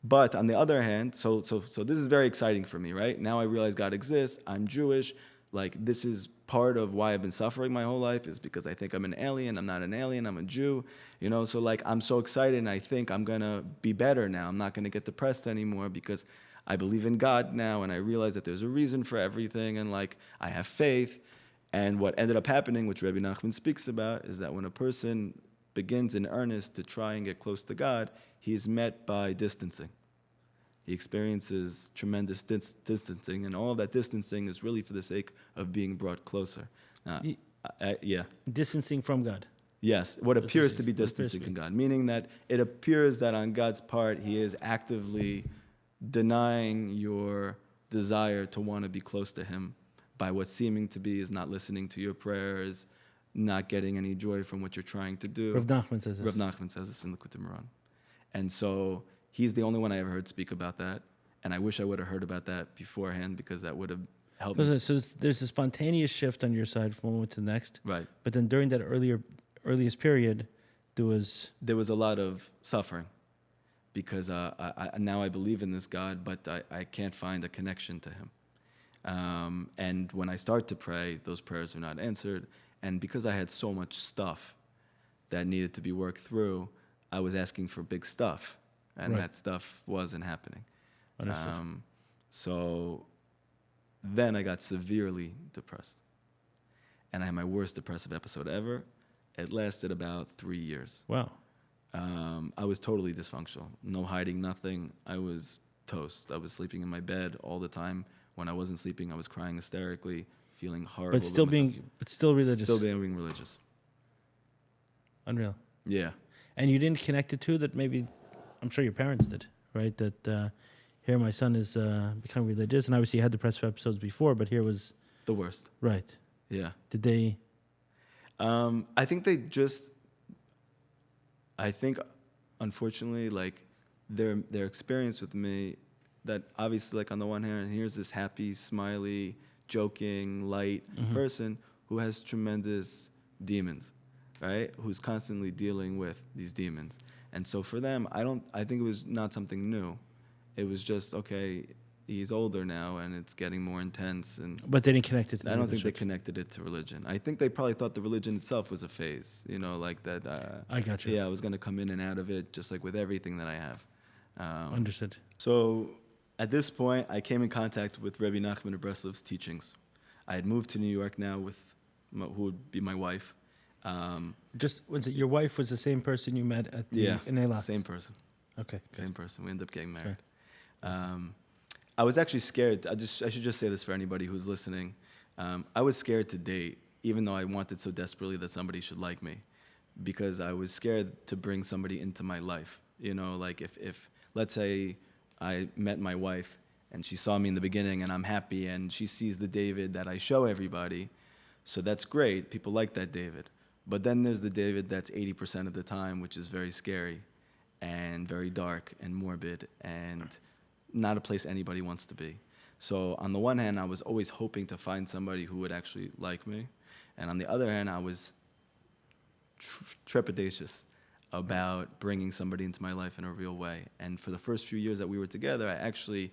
But on the other hand, so this is very exciting for me, right? Now I realize God exists. I'm Jewish. Like, this is part of why I've been suffering my whole life, is because I think I'm an alien. I'm not an alien. I'm a Jew. So like, I'm so excited, and I think I'm going to be better now. I'm not going to get depressed anymore because I believe in God now, and I realize that there's a reason for everything, and like, I have faith. And what ended up happening, which Rabbi Nachman speaks about, is that when a person begins in earnest to try and get close to God, he is met by distancing. He experiences tremendous distancing, and all of that distancing is really for the sake of being brought closer. Yeah. Distancing from God. Yes, what appears to be distancing from God, meaning that it appears that on God's part, he is actively denying your desire to want to be close to him by what seeming to be is not listening to your prayers, not getting any joy from what you're trying to do. Rav Nachman says this. Rav Nachman says this in the Likutei Moharan. And so he's the only one I ever heard speak about that. And I wish I would have heard about that beforehand, because that would have helped me. So there's a spontaneous shift on your side from one moment to the next. Right. But then during that earliest period, there was a lot of suffering because now I believe in this God, but I can't find a connection to him. And when I start to pray, those prayers are not answered. And because I had so much stuff that needed to be worked through, I was asking for big stuff, and that stuff wasn't happening. So then I got severely depressed. And I had my worst depressive episode ever. It lasted about 3 years. Wow. I was totally dysfunctional. No hiding, nothing. I was toast. I was sleeping in my bed all the time. When I wasn't sleeping, I was crying hysterically, feeling horrible. But still religious. Still being religious. Unreal. Yeah. And you didn't connect it to that maybe, I'm sure your parents did, right? That here my son is becoming religious, and obviously you had depressive episodes before, but here was... The worst. Right. Yeah. Did they... I think, unfortunately, like, their experience with me, that obviously, like, on the one hand, here's this happy, smiley, joking, light person who has tremendous demons, right? Who's constantly dealing with these demons. And so for them, I think it was not something new. It was just, okay, he's older now and it's getting more intense. But they didn't connect it to I don't think they connected it to religion. I think they probably thought the religion itself was a phase, like that. I got you. Yeah, I was going to come in and out of it, just like with everything that I have. Understood. So at this point, I came in contact with Rabbi Nachman of Breslov's teachings. I had moved to New York now with who would be my wife. Your wife was the same person you met at in Eilat? Same person. Okay. Good. Same person. We ended up getting married. I was actually scared. I should just say this for anybody who's listening. I was scared to date, even though I wanted so desperately that somebody should like me, because I was scared to bring somebody into my life. Like if let's say I met my wife and she saw me in the beginning and I'm happy and she sees the David that I show everybody, so that's great. People like that David. But then there's the David that's 80% of the time, which is very scary and very dark and morbid and not a place anybody wants to be. So on the one hand, I was always hoping to find somebody who would actually like me. And on the other hand, I was trepidatious about bringing somebody into my life in a real way. And for the first few years that we were together, I actually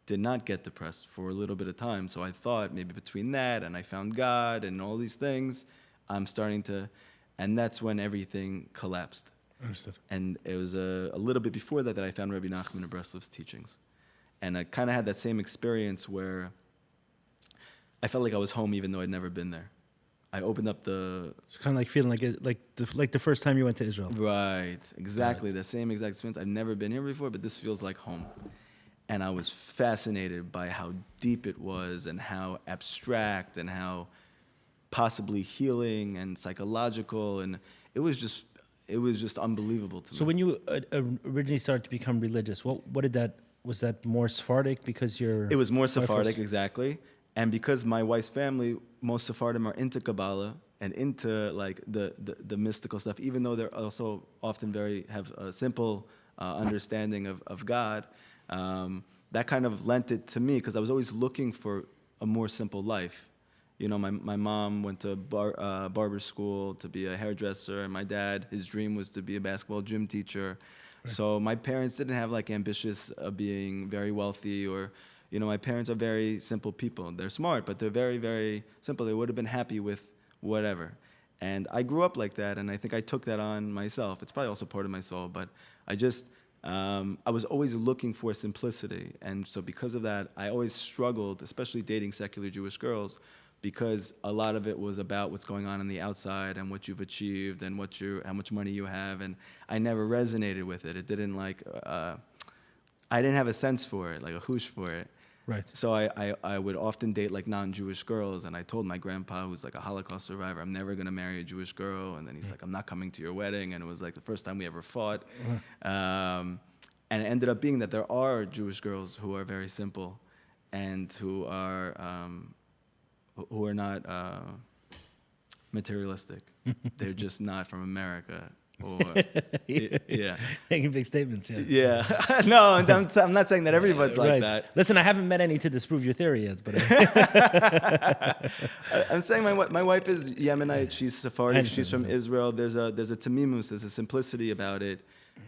did not get depressed for a little bit of time. So I thought maybe between that and I found God and all these things, I'm starting to, and that's when everything collapsed. Understood. And it was a little bit before that I found Rabbi Nachman of Breslov's teachings. And I kind of had that same experience where I felt like I was home even though I'd never been there. I opened up It's kind of like feeling like the first time you went to Israel. Right, exactly. Right. The same exact experience. I've never been here before, but this feels like home. And I was fascinated by how deep it was and how abstract and how possibly healing and psychological. And it was just unbelievable to me. So when you originally started to become religious, was that more Sephardic because It was more Sephardic, exactly. And because my wife's family, most Sephardim are into Kabbalah and into like the mystical stuff, even though they're also often have a simple understanding of God, that kind of lent it to me because I was always looking for a more simple life. My mom went to barber school to be a hairdresser, and my dad, his dream was to be a basketball gym teacher. Right. So my parents didn't have like ambitious being very wealthy or, my parents are very simple people. They're smart, but they're very, very simple. They would have been happy with whatever. And I grew up like that, and I think I took that on myself. It's probably also part of my soul, but I was always looking for simplicity. And so because of that, I always struggled, especially dating secular Jewish girls, because a lot of it was about what's going on the outside and what you've achieved and how much money you have. And I never resonated with it. It didn't I didn't have a sense for it, like a hoosh for it. Right. So I would often date like non-Jewish girls, and I told my grandpa, who's like a Holocaust survivor, I'm never going to marry a Jewish girl. And then he's like, I'm not coming to your wedding. And it was like the first time we ever fought. And it ended up being that there are Jewish girls who are very simple and who are not materialistic. They're just not from America. Or yeah, Making big statements. Yeah. yeah. No, I'm not saying that everybody's like that. Listen, I haven't met any to disprove your theory yet, but I'm saying my wife is Yemenite. She's Sephardic. She's from Israel. There's a tamimus. There's a simplicity about it.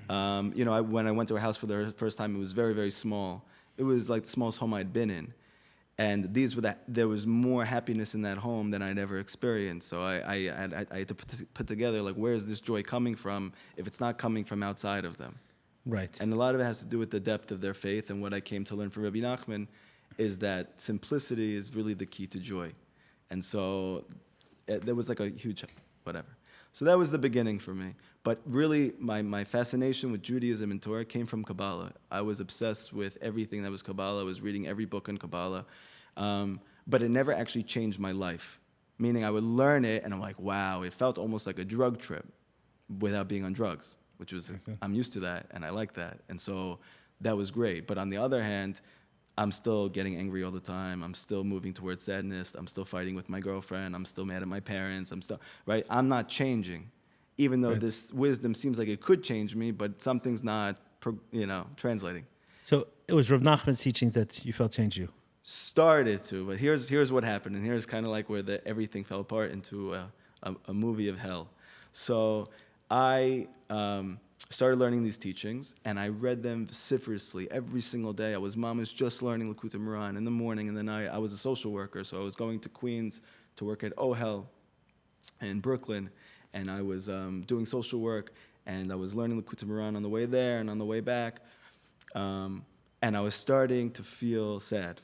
When I went to her house for the first time, it was very, very small. It was like the smallest home I'd been in. And there was more happiness in that home than I'd ever experienced. So I had to put together, like, where is this joy coming from if it's not coming from outside of them? Right. And a lot of it has to do with the depth of their faith. And what I came to learn from Rabbi Nachman is that simplicity is really the key to joy. And so there was like a huge whatever. So that was the beginning for me. But really, my fascination with Judaism and Torah came from Kabbalah. I was obsessed with everything that was Kabbalah. I was reading every book on Kabbalah. But it never actually changed my life. Meaning I would learn it, and I'm like, wow, it felt almost like a drug trip without being on drugs, which was, I'm used to that, and I like that. And so that was great. But on the other hand, I'm still getting angry all the time. I'm still moving towards sadness. I'm still fighting with my girlfriend. I'm still mad at my parents. I'm not changing. Even though this wisdom seems like it could change me, but something's not, translating. So it was Rav Nachman's teachings that you felt changed you. Started to, but here's what happened, and here's kind of like where everything fell apart into a movie of hell. So I started learning these teachings, and I read them vociferously every single day. I was just learning Likutei Moharan in the morning and the night. I was a social worker, so I was going to Queens to work at Ohel in Brooklyn. And I was doing social work, and I was learning Likutei Moharan on the way there and on the way back. And I was starting to feel sad.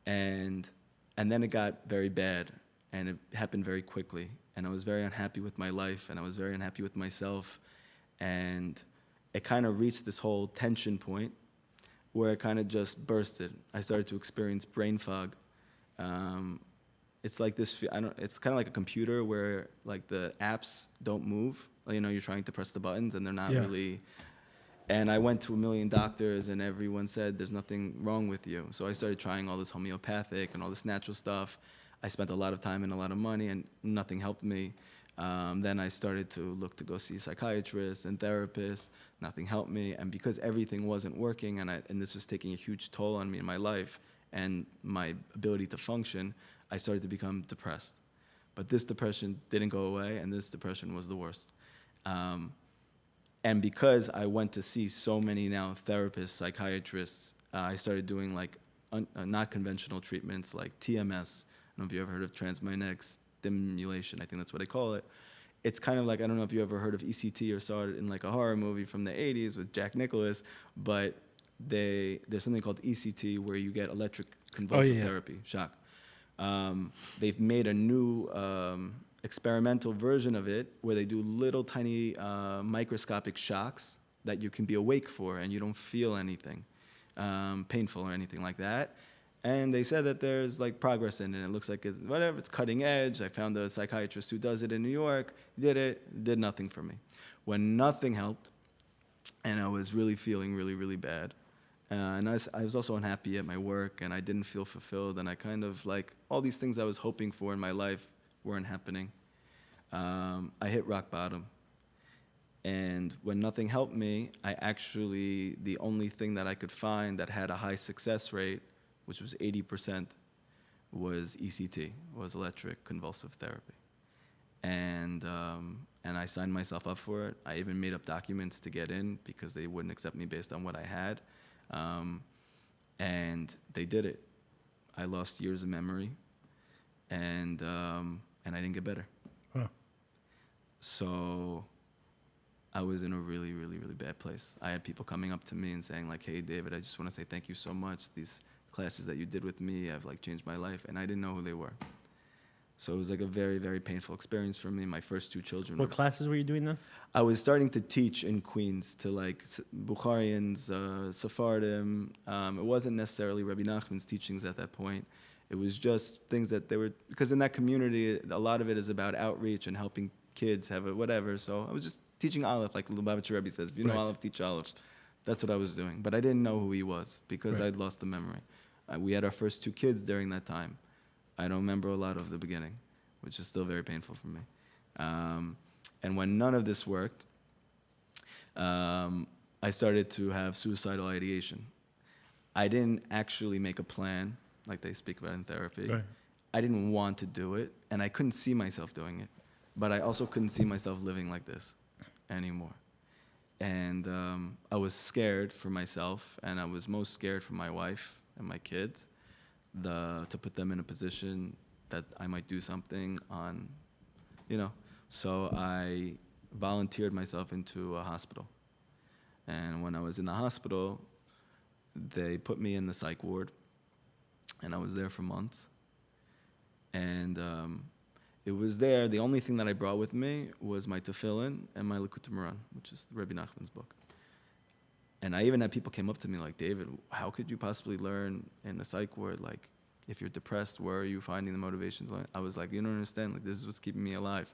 And then it got very bad, and it happened very quickly. And I was very unhappy with my life, and I was very unhappy with myself. And it kind of reached this whole tension point where it kind of just bursted. I started to experience brain fog. It's like this. It's kind of like a computer where like the apps don't move. You're trying to press the buttons and they're not really. And I went to a million doctors and everyone said there's nothing wrong with you. So I started trying all this homeopathic and all this natural stuff. I spent a lot of time and a lot of money and nothing helped me. Then I started to look to go see psychiatrists and therapists. Nothing helped me. And because everything wasn't working and this was taking a huge toll on me in my life and my ability to function, I started to become depressed. But this depression didn't go away, and this depression was the worst. And because I went to see so many now therapists, psychiatrists, I started doing like not conventional treatments like TMS. I don't know if you ever heard of transmagnetic stimulation. I think that's what they call it. It's kind of like, I don't know if you ever heard of ECT or saw it in like a horror movie from the 80s with Jack Nicklaus, but there's something called ECT where you get electric convulsive therapy, shock. They've made a new experimental version of it where they do little tiny microscopic shocks that you can be awake for and you don't feel anything painful or anything like that. And they said that there's like progress in it. It looks like it's cutting edge. I found a psychiatrist who does it in New York, did nothing for me. When nothing helped, and I was really feeling really, really bad. And I was also unhappy at my work, and I didn't feel fulfilled, and I kind of like all these things I was hoping for in my life weren't happening. I hit rock bottom. And when nothing helped me, the only thing that I could find that had a high success rate, which was 80%, was ECT, was electric convulsive therapy. And I signed myself up for it. I even made up documents to get in because they wouldn't accept me based on what I had. And they did it. I lost years of memory, and I didn't get better. Huh. So I was in a really, really, really bad place. I had people coming up to me and saying like, "Hey, David, I just want to say thank you so much. These classes that you did with me have like changed my life," and I didn't know who they were. So it was like a very, very painful experience for me. My first two children. What classes were you doing then? I was starting to teach in Queens to like Bukharians, Sephardim. It wasn't necessarily Rabbi Nachman's teachings at that point. It was just things that they were, because in that community, a lot of it is about outreach and helping kids have it, whatever. So I was just teaching Aleph, like Lubavitcher Rebbe says, if you know Aleph, teach Aleph. That's what I was doing. But I didn't know who he was because I'd lost the memory. We had our first two kids during that time. I don't remember a lot of the beginning, which is still very painful for me. And when none of this worked, I started to have suicidal ideation. I didn't actually make a plan like they speak about in therapy. Right. I didn't want to do it, and I couldn't see myself doing it. But I also couldn't see myself living like this anymore. And I was scared for myself, and I was most scared for my wife and my kids, to put them in a position that I might do something on, So I volunteered myself into a hospital. And when I was in the hospital, they put me in the psych ward, and I was there for months. And it was there, the only thing that I brought with me was my tefillin and my Likutei Moharan, which is Rabbi Nachman's book. And I even had people came up to me like, David, how could you possibly learn in a psych ward? Like, if you're depressed, where are you finding the motivation to learn? I was like, you don't understand. Like, this is what's keeping me alive.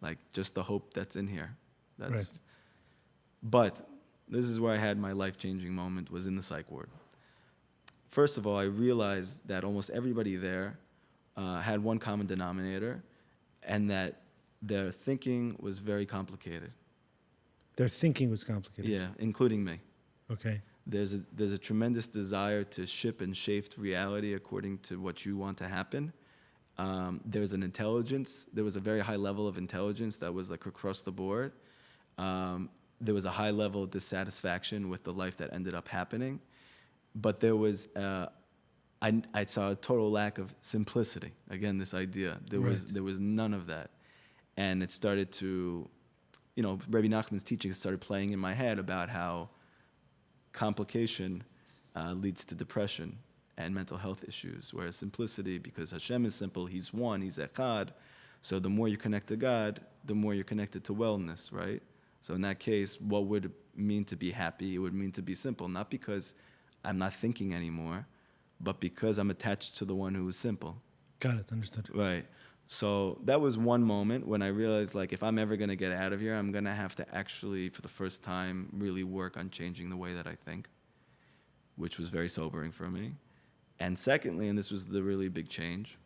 Like, just the hope that's in here. Right. But this is where I had my life-changing moment, was in the psych ward. First of all, I realized that almost everybody there had one common denominator, and that their thinking was very complicated. Their thinking was complicated? Yeah, including me. Okay. There's a tremendous desire to ship and shape reality according to what you want to happen. There's an intelligence. There was a very high level of intelligence that was like across the board. There was a high level of dissatisfaction with the life that ended up happening. But there was, I saw a total lack of simplicity. Again, this idea. There was none of that. And it started to, Rabbi Nachman's teachings started playing in my head about how complication leads to depression and mental health issues, whereas simplicity, because Hashem is simple, He's one, He's Echad, so the more you connect to God, the more you're connected to wellness, right? So in that case, what would it mean to be happy? It would mean to be simple, not because I'm not thinking anymore, but because I'm attached to the one who is simple. Got it, understood. Right. So that was one moment when I realized, like, if I'm ever going to get out of here, I'm going to have to actually, for the first time, really work on changing the way that I think, which was very sobering for me. And secondly, and this was the really big change,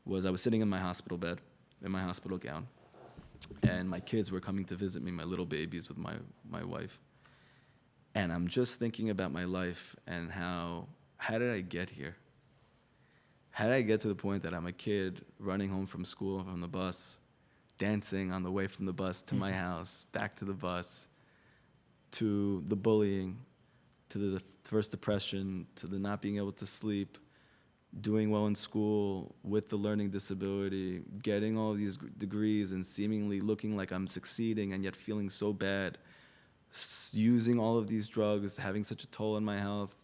was I was sitting in my hospital bed, in my hospital gown, and my kids were coming to visit me, my little babies with my wife. And I'm just thinking about my life and how did I get here? How did I get to the point that I'm a kid running home from school, from the bus, dancing on the way from the bus to my house, back to the bus, to the bullying, to the first depression, to the not being able to sleep, doing well in school with the learning disability, getting all these degrees and seemingly looking like I'm succeeding and yet feeling so bad, using all of these drugs, having such a toll on my health,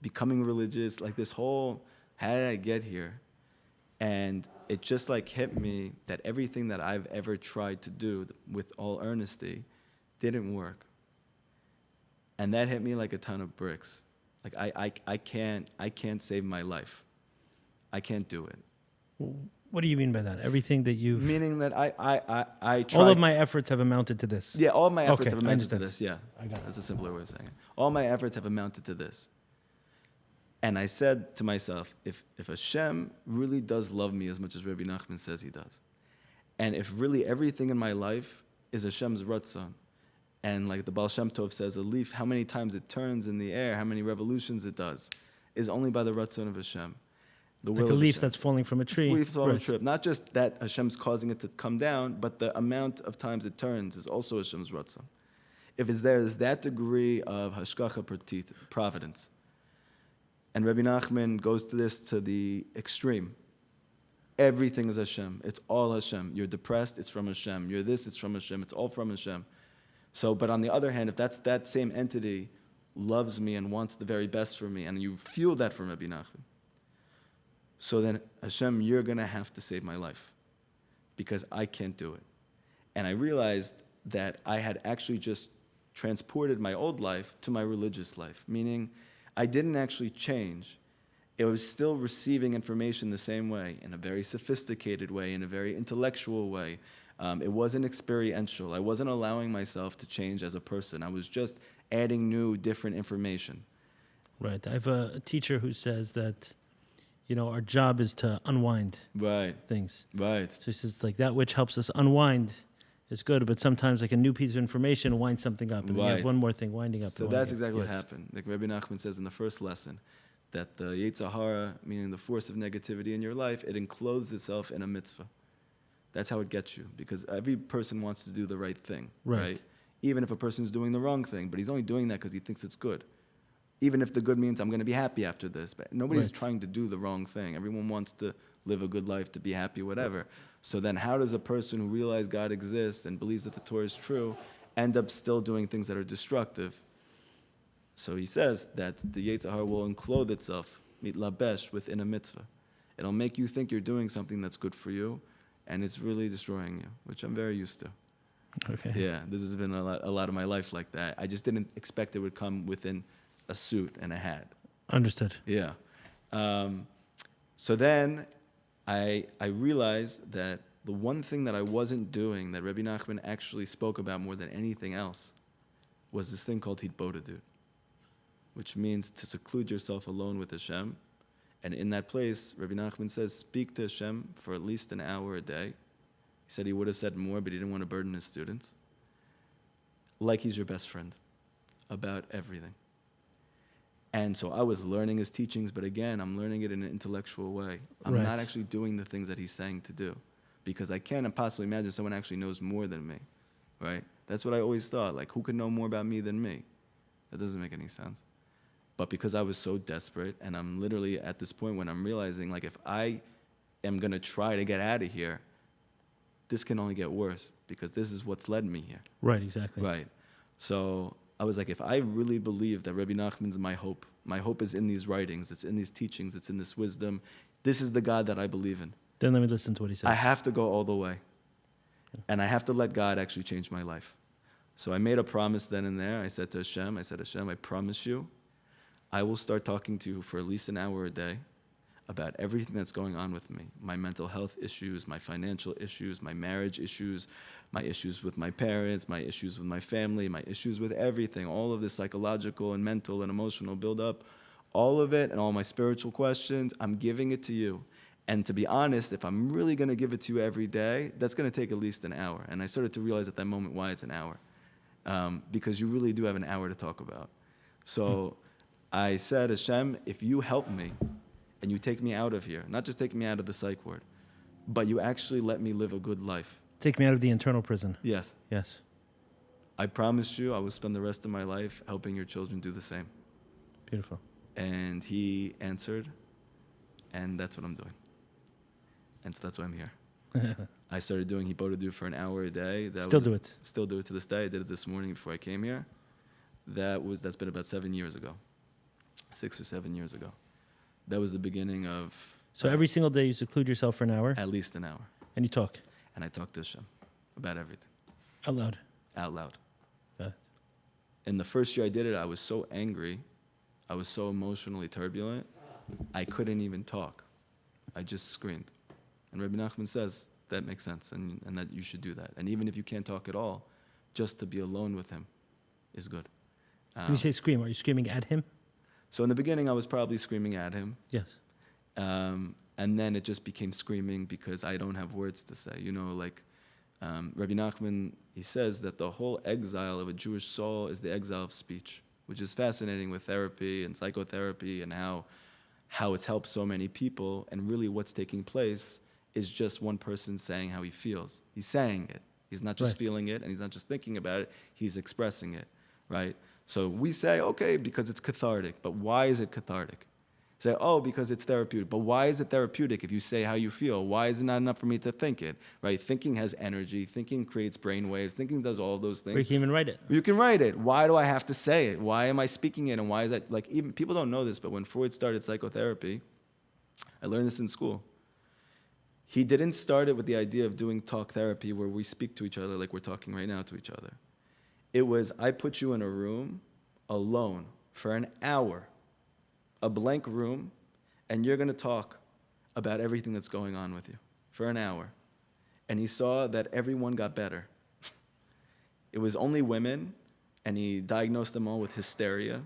becoming religious, like this whole, how did I get here? And it just like hit me that everything that I've ever tried to do with all earnesty didn't work. And that hit me like a ton of bricks. Like I can't save my life. I can't do it. What do you mean by that? Everything that you've... Meaning that I tried... All of my efforts have amounted to this. Yeah, all of my efforts Okay, have I amounted to understand. this. Yeah, I got it. that's a simpler way of saying it. All my efforts have amounted to this. And I said to myself, if Hashem really does love me as much as Rabbi Nachman says He does, and if really everything in my life is Hashem's ratzon, and like the Baal Shem Tov says, a leaf, how many times it turns in the air, how many revolutions it does, is only by the ratzon of Hashem. The Like a leaf that's falling from a tree. Leaf falling from a tree. Not just that Hashem's causing it to come down, but the amount of times it turns is also Hashem's ratzon. If there's that degree of hashgacha pratit, providence, and Rabbi Nachman goes to this to the extreme. Everything is Hashem. It's all Hashem. You're depressed, it's from Hashem. You're this, it's from Hashem. It's all from Hashem. So, but on the other hand, if that's that same entity loves me and wants the very best for me, and you feel that from Rabbi Nachman, so then Hashem, you're going to have to save my life because I can't do it. And I realized that I had actually just transported my old life to my religious life, meaning I didn't actually change. It was still receiving information the same way, in a very sophisticated way, in a very intellectual way. It wasn't experiential. I wasn't allowing myself to change as a person. I was just adding new, different information. Right. I have a teacher who says that, our job is to unwind Right. things. Right. So he says, like, that which helps us unwind is good, but sometimes like a new piece of information winds something up, and then you have one more thing winding up. So that's exactly what happened. Like Rabbi Nachman says in the first lesson, that the Yetzer Hara, meaning the force of negativity in your life, it encloses itself in a mitzvah. That's how it gets you, because every person wants to do the right thing, right? Even if a person's doing the wrong thing, but he's only doing that because he thinks it's good. Even if the good means I'm going to be happy after this, but nobody's trying to do the wrong thing. Everyone wants to live a good life, to be happy, whatever. So then how does a person who realizes God exists and believes that the Torah is true end up still doing things that are destructive? So he says that the Yetzer Hara will enclose itself, mitlabesh, within a mitzvah. It'll make you think you're doing something that's good for you, and it's really destroying you, which I'm very used to. Okay. Yeah, this has been a lot of my life like that. I just didn't expect it would come within a suit and a hat. Understood. Yeah. So then I realized that the one thing that I wasn't doing that Rabbi Nachman actually spoke about more than anything else was this thing called Hitbodedut, which means to seclude yourself alone with Hashem. And in that place, Rabbi Nachman says, speak to Hashem for at least an hour a day. He said he would have said more, but he didn't want to burden his students. Like he's your best friend about everything. And so I was learning his teachings, but again, I'm learning it in an intellectual way. I'm not actually doing the things that he's saying to do, because I can't possibly imagine someone actually knows more than me, right? That's what I always thought. Like, who could know more about me than me? That doesn't make any sense. But because I was so desperate, and I'm literally at this point when I'm realizing, like, if I am going to try to get out of here, this can only get worse, because this is what's led me here. Right, exactly. Right. So I was like, if I really believe that Rabbi Nachman's my hope is in these writings, it's in these teachings, it's in this wisdom, this is the God that I believe in. Then let me listen to what he says. I have to go all the way. And I have to let God actually change my life. So I made a promise then and there. I said to Hashem, Hashem, I promise you, I will start talking to you for at least an hour a day about everything that's going on with me. My mental health issues, my financial issues, my marriage issues, my issues with my parents, my issues with my family, my issues with everything, all of this psychological and mental and emotional buildup, all of it and all my spiritual questions, I'm giving it to you. And to be honest, if I'm really going to give it to you every day, that's going to take at least an hour. And I started to realize at that moment why it's an hour. Because you really do have an hour to talk about. So I said, Hashem, if you help me and you take me out of here, not just take me out of the psych ward, but you actually let me live a good life. Take me out of the internal prison. Yes. Yes. I promise you I will spend the rest of my life helping your children do the same. Beautiful. And he answered, and that's what I'm doing. And so that's why I'm here. I started doing Hitbodedut for an hour a day. Still do it to this day. I did it this morning before I came here. That's been about 7 years ago. 6 or 7 years ago. That was the beginning of... So every single day you seclude yourself for an hour? At least an hour. And you talk? And I talk to Hashem about everything. Out loud? Out loud. In the first year I did it, I was so angry. I was so emotionally turbulent. I couldn't even talk. I just screamed. And Rabbi Nachman says that makes sense and that you should do that. And even if you can't talk at all, just to be alone with him is good. When you say scream, are you screaming at him? So in the beginning, I was probably screaming at him. Yes. And then it just became screaming because I don't have words to say. You know, like Rabbi Nachman, he says that the whole exile of a Jewish soul is the exile of speech, which is fascinating with therapy and psychotherapy and how it's helped so many people. And really what's taking place is just one person saying how he feels. He's saying it. He's not just feeling it, and he's not just thinking about it. He's expressing it, right? So we say, okay, because it's cathartic. But why is it cathartic? Say, oh, because it's therapeutic. But why is it therapeutic if you say how you feel? Why is it not enough for me to think it, right? Thinking has energy. Thinking creates brain waves. Thinking does all of those things. Or you can even write it. You can write it. Why do I have to say it? Why am I speaking it? And why is that? Like, even people don't know this, but when Freud started psychotherapy, I learned this in school. He didn't start it with the idea of doing talk therapy where we speak to each other like we're talking right now to each other. It was, I put you in a room alone for an hour, a blank room, and you're going to talk about everything that's going on with you for an hour. And he saw that everyone got better. It was only women, and he diagnosed them all with hysteria.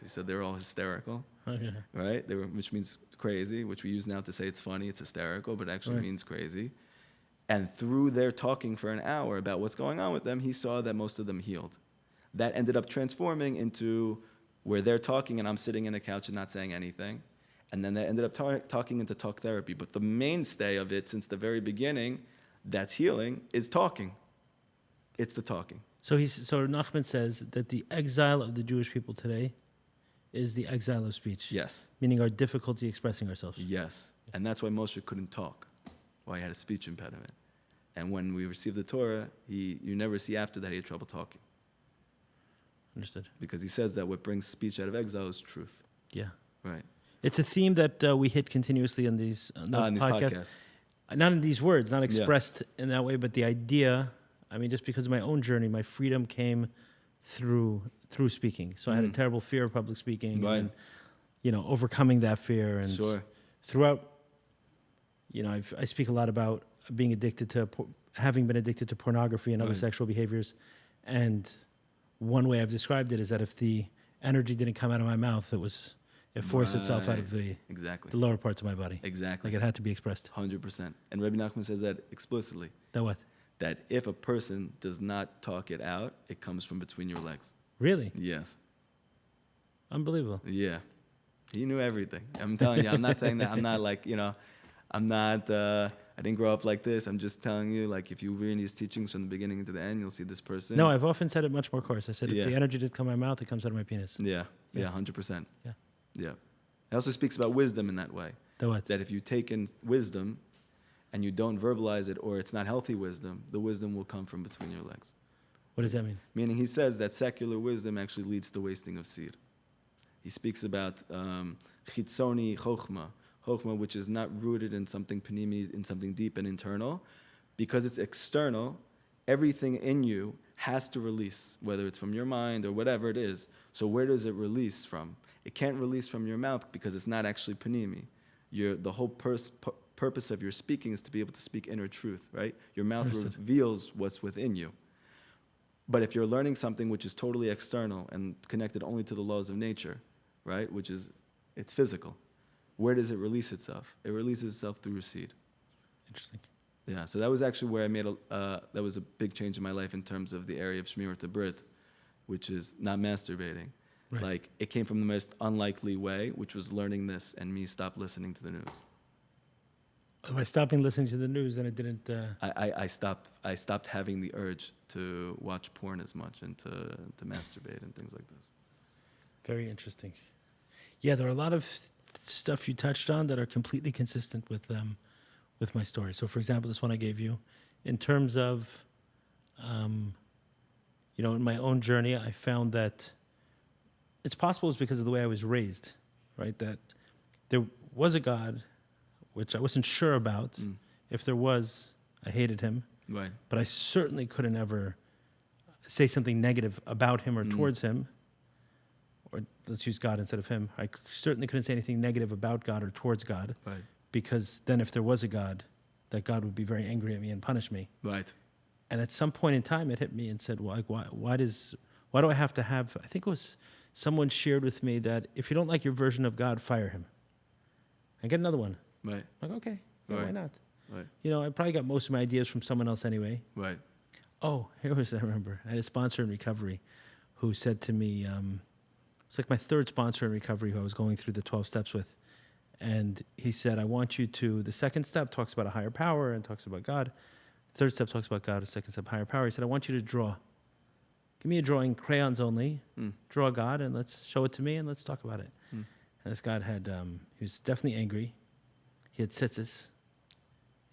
He said they were all hysterical, right? Which means crazy, which we use now to say it's funny, it's hysterical, but it actually means crazy. And through their talking for an hour about what's going on with them, he saw that most of them healed. That ended up transforming into where they're talking and I'm sitting in a couch and not saying anything. And then that ended up talking into talk therapy. But the mainstay of it since the very beginning, that's healing, is talking. It's the talking. So Nachman says that the exile of the Jewish people today is the exile of speech. Yes. Meaning our difficulty expressing ourselves. Yes. And that's why Moshe couldn't talk, why he had a speech impediment. And when we received the Torah, you never see after that he had trouble talking. Understood. Because he says that what brings speech out of exile is truth. Yeah. Right. It's a theme that we hit continuously in these podcasts. Not in these words, not expressed in that way, but the idea, I mean, just because of my own journey, my freedom came through speaking. So I had a terrible fear of public speaking. Right. And, overcoming that fear. And sure. Throughout, I speak a lot about being having been addicted to pornography and other sexual behaviors. And one way I've described it is that if the energy didn't come out of my mouth, it forced itself out of the lower parts of my body. Exactly. Like it had to be expressed. 100%. And Rabbi Nachman says that explicitly. That what? That if a person does not talk it out, it comes from between your legs. Really? Yes. Unbelievable. Yeah. He knew everything. I'm telling you, I'm not saying that. I'm not like, I didn't grow up like this. I'm just telling you, like, if you read these teachings from the beginning to the end, you'll see this person. No, I've often said it much more coarse. I said, if the energy doesn't come out of my mouth, it comes out of my penis. Yeah. 100%. Yeah. Yeah. It also speaks about wisdom in that way. That what? That if you take in wisdom and you don't verbalize it, or it's not healthy wisdom, the wisdom will come from between your legs. What does that mean? Meaning he says that secular wisdom actually leads to wasting of seed. He speaks about chitzoni chokhmah, which is not rooted in something panimi, in something deep and internal. Because it's external, everything in you has to release, whether it's from your mind or whatever it is. So where does it release from? It can't release from your mouth because it's not actually panimi. The whole purpose of your speaking is to be able to speak inner truth, right? Your mouth reveals what's within you. But if you're learning something which is totally external and connected only to the laws of nature, right, it's physical, where does it release itself? It releases itself through a seed. Interesting. Yeah, so that was actually where I made that was a big change in my life in terms of the area of shmir to Breet, which is not masturbating. Right. Like, it came from the most unlikely way, which was learning this and me stop listening to the news. By stopping listening to the news, then it didn't... I stopped having the urge to watch porn as much and to masturbate and things like this. Very interesting. Yeah, there are a lot of stuff you touched on that are completely consistent with my story. So, for example, this one I gave you, in terms of, in my own journey, I found that it's possible it's because of the way I was raised, right? That there was a God, which I wasn't sure about. If there was, I hated him. Right. But I certainly couldn't ever say something negative about him or towards him. Or let's use God instead of him. I certainly couldn't say anything negative about God or towards God. Right. Because then if there was a God, that God would be very angry at me and punish me. Right. And at some point in time, it hit me and said, well, why do I have to have, I think it was someone shared with me that if you don't like your version of God, fire him. And get another one. Right. I'm like, okay, why not? Right. I probably got most of my ideas from someone else anyway. Right. Oh, here was, I remember. I had a sponsor in recovery who said to me, it's like my third sponsor in recovery who I was going through the 12 steps with. And he said, I want you to, the second step talks about a higher power and talks about God. The third step talks about God, the second step, higher power. He said, I want you to draw. Give me a drawing, crayons only. Draw God and let's show it to me and let's talk about it. And this God had, he was definitely angry. He had tzitzis,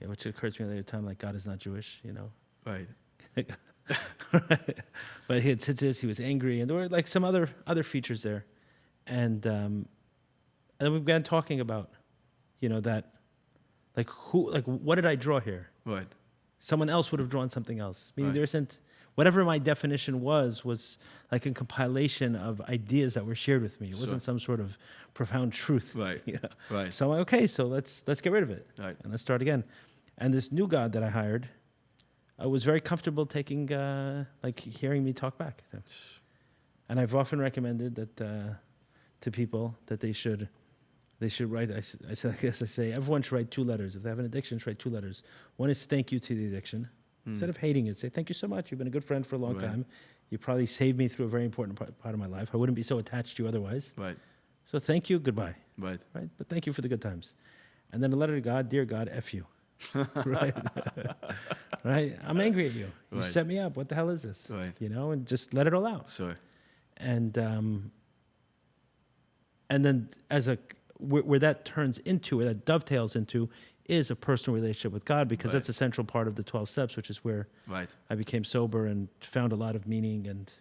which occurred to me later time, like God is not Jewish, Right. But he had tzitzis, he was angry, and there were like some other features there. And then we began talking about, that, what did I draw here? Right. Someone else would have drawn something else. Meaning there isn't, whatever my definition was like a compilation of ideas that were shared with me. It wasn't some sort of profound truth. Right. Right. So I'm like, okay, so let's get rid of it. Right. And let's start again. And this new God that I hired, I was very comfortable taking, hearing me talk back to him. And I've often recommended that to people that they should They should write, I guess I say, everyone should write 2 letters. If they have an addiction, should write 2 letters. One is thank you to the addiction. Instead of hating it, say, thank you so much. You've been a good friend for a long time. You probably saved me through a very important part of my life. I wouldn't be so attached to you otherwise. Right. So thank you, goodbye. Right. Right? But thank you for the good times. And then a letter to God, dear God, F you. Right? Right? I'm angry at you. You set me up. What the hell is this? Right. You know, and just let it all out. Sure. And then where that turns into, where that dovetails into, is a personal relationship with God, because that's a central part of the 12 steps, which is where I became sober and found a lot of meaning. And,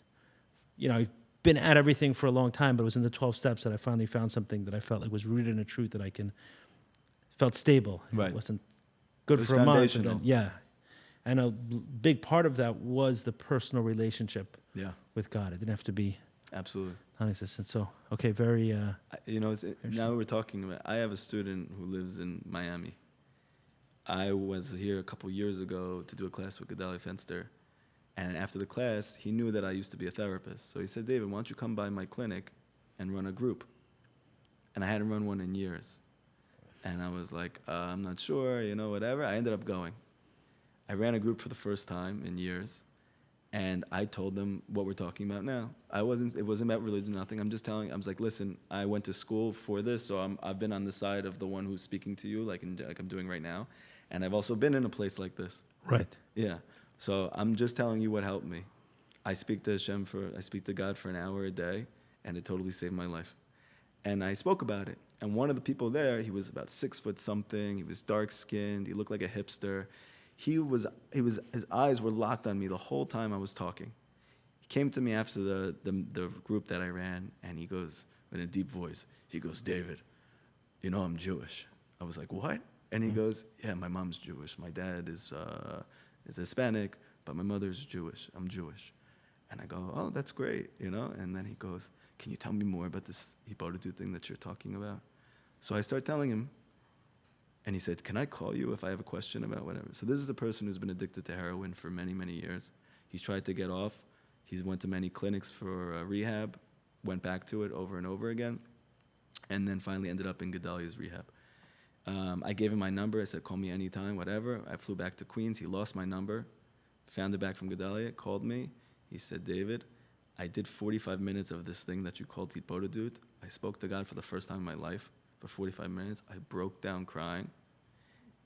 you know, I've been at everything for a long time, but it was in the 12 steps that I finally found something that I felt like was rooted in a truth that felt stable. It wasn't good for a month. And a big part of that was the personal relationship with God. It didn't have to be absolutely non-existent. So, okay, very... now we're talking about... I have a student who lives in Miami. I was here a couple years ago to do a class with Gedalia Fenster. And after the class, he knew that I used to be a therapist. So he said, David, why don't you come by my clinic and run a group? And I hadn't run one in years. And I was like, I'm not sure, whatever. I ended up going. I ran a group for the first time in years. And I told them what we're talking about now. It wasn't about religion, nothing. I'm just telling, I was like, listen, I went to school for this, so I've been on the side of the one who's speaking to you, like I'm doing right now. And I've also been in a place like this. Right. Yeah. So I'm just telling you what helped me. I speak to God for an hour a day, and it totally saved my life. And I spoke about it. And one of the people there, he was about 6 foot something. He was dark skinned. He looked like a hipster. His eyes were locked on me the whole time I was talking. He came to me after the group that I ran, and he goes, in a deep voice, he goes, David, I'm Jewish. I was like, what? And he goes, yeah, my mom's Jewish. My dad is Hispanic, but my mother's Jewish. I'm Jewish. And I go, oh, that's great, And then he goes, can you tell me more about this Hitbodedut thing that you're talking about? So I start telling him, and he said, can I call you if I have a question about whatever? So this is a person who's been addicted to heroin for many, many years. He's tried to get off. He's went to many clinics for rehab, went back to it over and over again, and then finally ended up in Gedalia's rehab. I gave him my number. I said, call me anytime, whatever. I flew back to Queens. He lost my number, found it back from Gedalia, called me. He said, David, I did 45 minutes of this thing that you called Hitbodedut. I spoke to God for the first time in my life for 45 minutes. I broke down crying,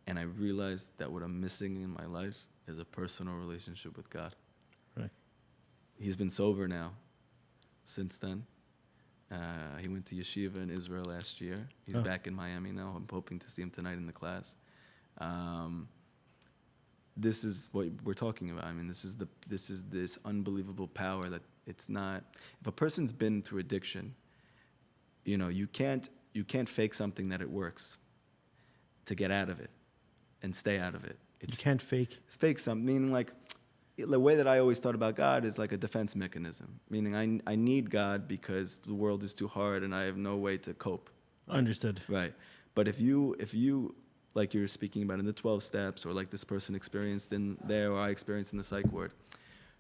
and I realized that what I'm missing in my life is a personal relationship with God. Right. He's been sober now since then. He went to Yeshiva in Israel last year. He's back in Miami now. I'm hoping to see him tonight in the class. This is what we're talking about. I mean, this is this unbelievable power that it's not. If a person's been through addiction, you can't fake something that it works to get out of it and stay out of it. You can't fake. Fake something, meaning like the way that I always thought about God is like a defense mechanism, meaning I need God because the world is too hard and I have no way to cope. Understood. Right. But if you like you were speaking about in the 12 steps, or like this person experienced in there, or I experienced in the psych ward,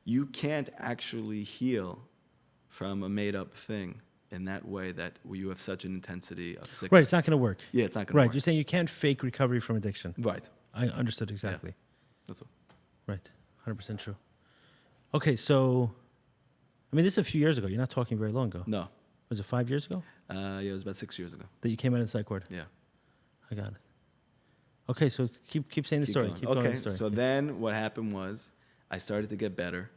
you can't actually heal from a made-up thing in that way that you have such an intensity of sickness. Right, it's not going to work. Yeah, it's not going to work. Right, you're saying you can't fake recovery from addiction. Right. I understood exactly. Yeah. That's all. Right, 100% true. Okay, so, this is a few years ago. You're not talking very long ago. No. Was it 5 years ago? Yeah, it was about 6 years ago. That you came out of the psych ward? Yeah. I got it. Okay, so keep saying the story. Going. Keep going okay, with the story. So then what happened was I started to get better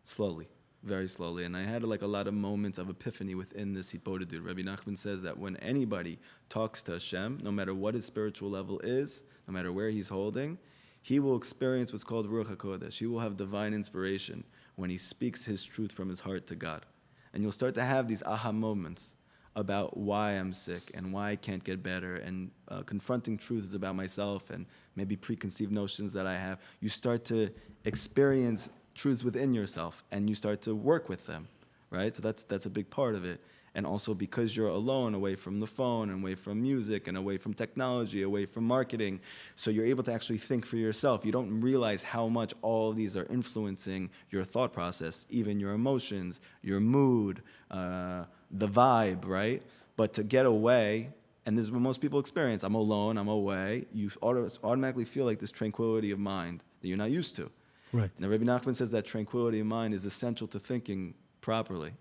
slowly, very slowly. And I had like a lot of moments of epiphany within this Hitbodedut. Rabbi Nachman says that when anybody talks to Hashem, no matter what his spiritual level is, no matter where he's holding, he will experience what's called Ruach HaKodesh. He will have divine inspiration when he speaks his truth from his heart to God. And you'll start to have these aha moments about why I'm sick and why I can't get better, and confronting truths about myself and maybe preconceived notions that I have. You start to experience truths within yourself, and you start to work with them, right? So that's a big part of it. And also because you're alone, away from the phone, and away from music, and away from technology, away from marketing, so you're able to actually think for yourself. You don't realize how much all of these are influencing your thought process, even your emotions, your mood, the vibe, right? But to get away And this is what most people experience. I'm alone, I'm away. You automatically feel like this tranquility of mind that you're not used to. Right. Now, Rabbi Nachman says that tranquility of mind is essential to thinking properly.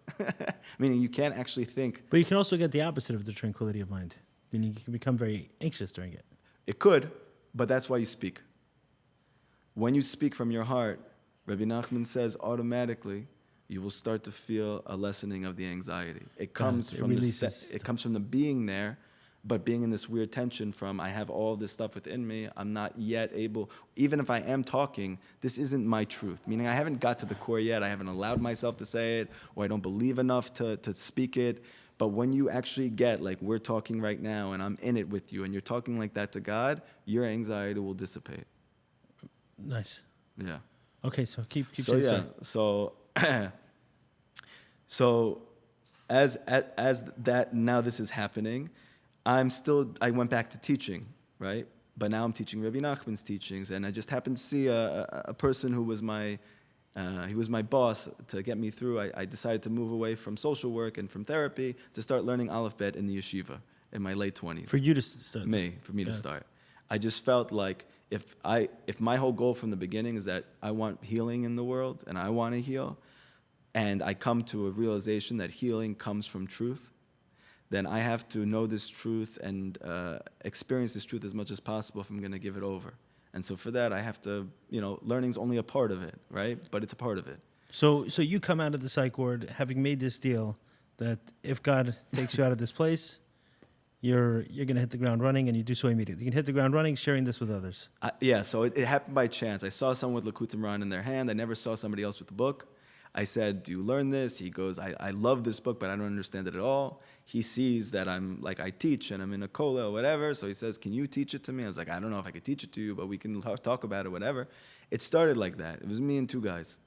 Meaning you can't actually think. But you can also get the opposite of the tranquility of mind. Meaning you can become very anxious during it. It could, but that's why you speak. When you speak from your heart, Rabbi Nachman says automatically you will start to feel a lessening of the anxiety. It comes from the being there, but being in this weird tension from I have all this stuff within me, I'm not yet able, even if I am talking, this isn't my truth. Meaning I haven't got to the core yet, I haven't allowed myself to say it, or I don't believe enough to speak it. But when you actually get, like we're talking right now, and I'm in it with you, and you're talking like that to God, your anxiety will dissipate. Nice. Yeah. Okay, so keep so yeah, so so as that now this is happening, I went back to teaching, right? But now I'm teaching Rabbi Nachman's teachings, and I just happened to see a person who was he was my boss to get me through. I decided to move away from social work and from therapy to start learning Aleph Bet in the Yeshiva in my late 20s. For you to start? For me to start. I just felt like if my whole goal from the beginning is that I want healing in the world and I want to heal, and I come to a realization that healing comes from truth, then I have to know this truth and experience this truth as much as possible if I'm going to give it over. And so for that, I have to, learning's only a part of it, right? But it's a part of it. So you come out of the psych ward having made this deal that if God takes you out of this place, you're going to hit the ground running, and you do so immediately. You can hit the ground running, sharing this with others. So it happened by chance. I saw someone with Likutei Moharan in their hand. I never saw somebody else with a book. I said, do you learn this? He goes, I love this book, but I don't understand it at all. He sees that I teach and I'm in a kollel or whatever. So he says, can you teach it to me? I was like, I don't know if I could teach it to you, but we can talk about it, whatever. It started like that. It was me and 2 guys.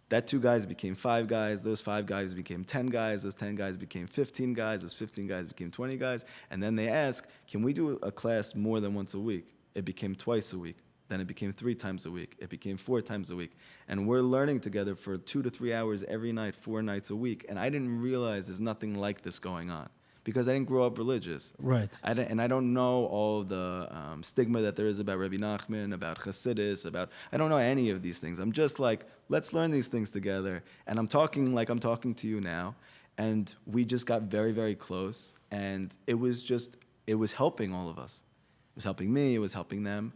That 2 guys became 5 guys. Those 5 guys became 10 guys. Those 10 guys became 15 guys. Those 15 guys became 20 guys. And then they asked, can we do a class more than once a week? It became twice a week. Then it became 3 times a week. It became 4 times a week. And we're learning together for 2 to 3 hours every night, 4 nights a week. And I didn't realize there's nothing like this going on because I didn't grow up religious. Right. I don't know all the stigma that there is about Rabbi Nachman, about Hasidus, I don't know any of these things. I'm just like, let's learn these things together. And I'm talking like I'm talking to you now. And we just got very, very close. And it was helping all of us. It was helping me. It was helping them.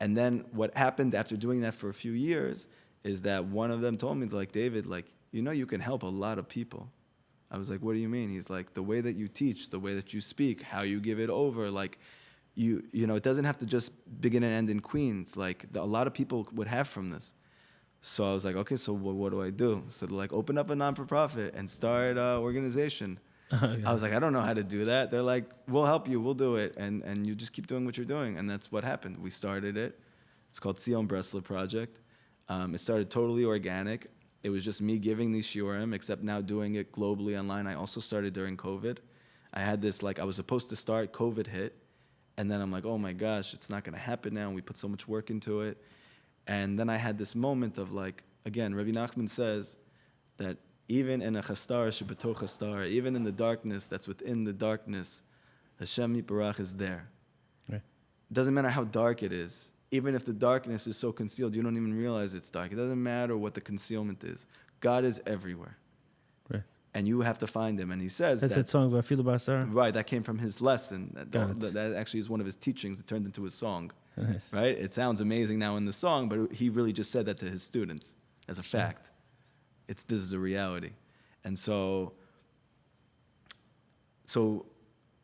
And then what happened after doing that for a few years is that one of them told me, like, David, like, you can help a lot of people. I was like, what do you mean? He's like, the way that you teach, the way that you speak, how you give it over, like, it doesn't have to just begin and end in Queens. Like, a lot of people would have from this. So I was like, okay, so what do I do? So like, open up a non-for-profit and start an organization. Okay. I was like, I don't know how to do that. They're like, we'll help you, we'll do it. And you just keep doing what you're doing. And that's what happened. We started it. It's called Seon Breslov Project. It started totally organic. It was just me giving these shiurim, except now doing it globally online. I also started during COVID. I had this, like, I was supposed to start, COVID hit. And then I'm like, oh my gosh, it's not going to happen now. And we put so much work into it. And then I had this moment of, like, again, Rabbi Nachman says that even in a chastar shebetoch chastar, even in the darkness that's within the darkness, Hashem Yitbarach is there. Right. It doesn't matter how dark it is. Even if the darkness is so concealed, you don't even realize it's dark. It doesn't matter what the concealment is. God is everywhere. Right. And you have to find him. And he says that's that song about Filo Basar? Right, that came from his lesson. That actually is one of his teachings. It turned into a song. Nice. Right? It sounds amazing now in the song, but he really just said that to his students as a fact. This is a reality. And so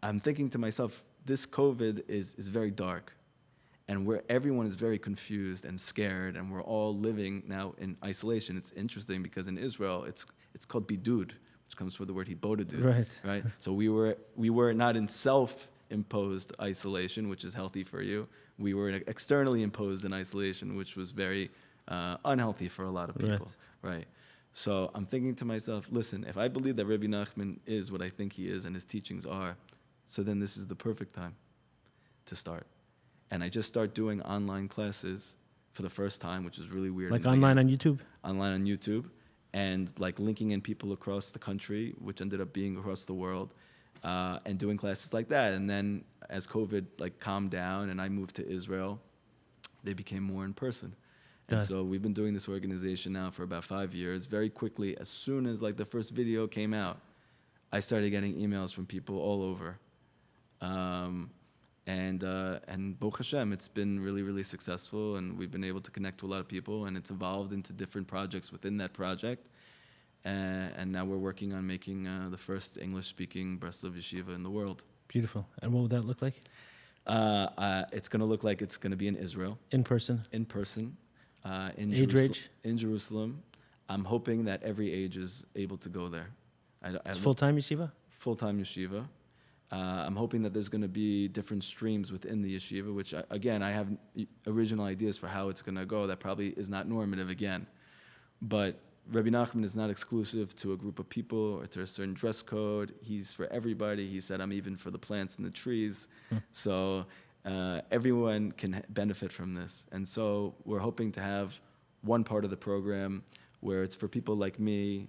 I'm thinking to myself, this COVID is very dark, and where everyone is very confused and scared, and we're all living now in isolation. It's interesting because in Israel, it's called bidud, which comes from the word Hitbodedut. Right? So we were not in self-imposed isolation, which is healthy for you. We were externally imposed in isolation, which was very unhealthy for a lot of people. Right? So I'm thinking to myself, listen, if I believe that Rabbi Nachman is what I think he is and his teachings are, so then this is the perfect time to start. And I just start doing online classes for the first time, which is really weird. Like online on YouTube? Online on YouTube, and like linking in people across the country, which ended up being across the world. and doing classes like that. And then as COVID calmed down and I moved to Israel, they became more in person. And so we've been doing this organization now for about 5 years. Very quickly, as soon as the first video came out, I started getting emails from people all over. And Baruch Hashem, it's been really, really successful, and we've been able to connect to a lot of people, and it's evolved into different projects within that project. And now we're working on making the first English-speaking Breslov Yeshiva in the world. Beautiful. And what would that look like? It's going to look like it's going to be in Israel. In person? In person. Age range? In Jerusalem. I'm hoping that every age is able to go there. Full-time yeshiva? Full-time yeshiva. I'm hoping that there's going to be different streams within the yeshiva, which, again, I have original ideas for how it's going to go. That probably is not normative again. But Rabbi Nachman is not exclusive to a group of people or to a certain dress code. He's for everybody. He said, I'm even for the plants and the trees. So everyone can benefit from this. And so we're hoping to have one part of the program where it's for people like me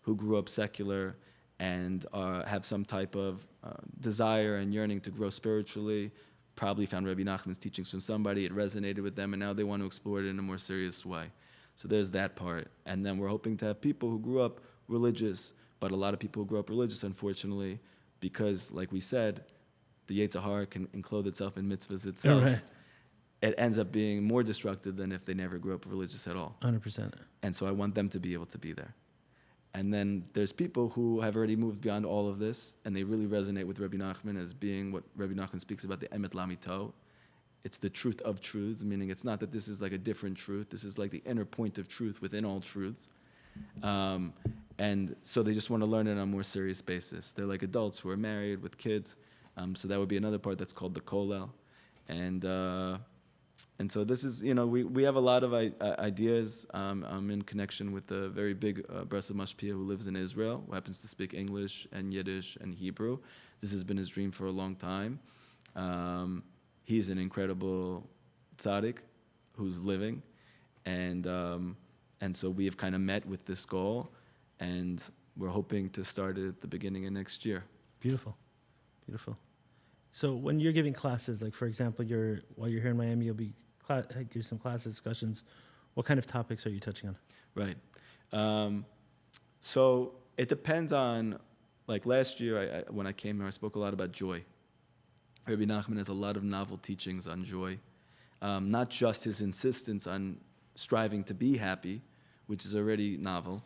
who grew up secular and have some type of desire and yearning to grow spiritually, probably found Rabbi Nachman's teachings from somebody, it resonated with them, and now they want to explore it in a more serious way. So there's that part. And then we're hoping to have people who grew up religious, but a lot of people who grew up religious, unfortunately, because, like we said, the Yetzer Hara can enclose itself in mitzvahs itself. Right. It ends up being more destructive than if they never grew up religious at all. 100%. And so I want them to be able to be there. And then there's people who have already moved beyond all of this, and they really resonate with Rabbi Nachman as being what Rabbi Nachman speaks about, the emet lamito. It's the truth of truths, meaning it's not that this is like a different truth. This is like the inner point of truth within all truths. And so they just want to learn it on a more serious basis. They're like adults who are married with kids. So that would be another part that's called the kollel. And so this is, we have a lot of ideas. I'm in connection with a very big Breslov mashpia who lives in Israel, who happens to speak English and Yiddish and Hebrew. This has been his dream for a long time. He's an incredible tzaddik who's living. And so we have kind of met with this goal, and we're hoping to start it at the beginning of next year. Beautiful. Beautiful. So when you're giving classes, like for example, while you're here in Miami, you'll be give some class discussions. What kind of topics are you touching on? Right. So it depends on, like last year when I came here, I spoke a lot about joy. Rabbi Nachman has a lot of novel teachings on joy. Not just his insistence on striving to be happy, which is already novel,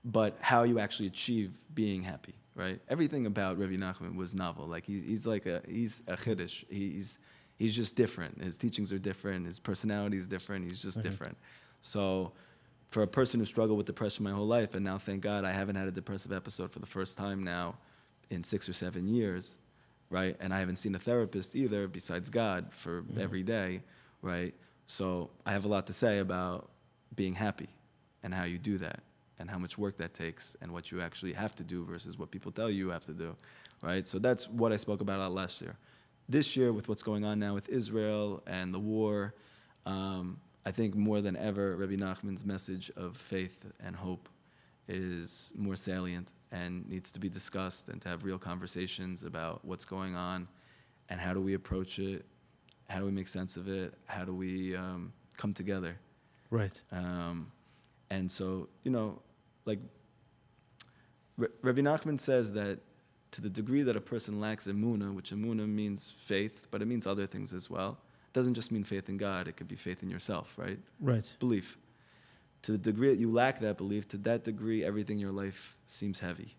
but how you actually achieve being happy. Right? Everything about Rabbi Nachman was novel. Like he's a chiddush. He's just different. His teachings are different. His personality is different. He's just different. So for a person who struggled with depression my whole life, and now thank God I haven't had a depressive episode for the first time now in 6 or 7 years, right? And I haven't seen a therapist either besides God for every day, right? So I have a lot to say about being happy and how you do that, and how much work that takes, and what you actually have to do versus what people tell you have to do, right? So that's what I spoke about a lot last year. This year, with what's going on now with Israel and the war, I think more than ever, Rabbi Nachman's message of faith and hope is more salient and needs to be discussed, and to have real conversations about what's going on and how do we approach it, how do we make sense of it, how do we come together. Right. And so, like Rabbi Nachman says that to the degree that a person lacks emunah, which emunah means faith, but it means other things as well. It doesn't just mean faith in God. It could be faith in yourself, right? Right. Belief. To the degree that you lack that belief, to that degree, everything in your life seems heavy,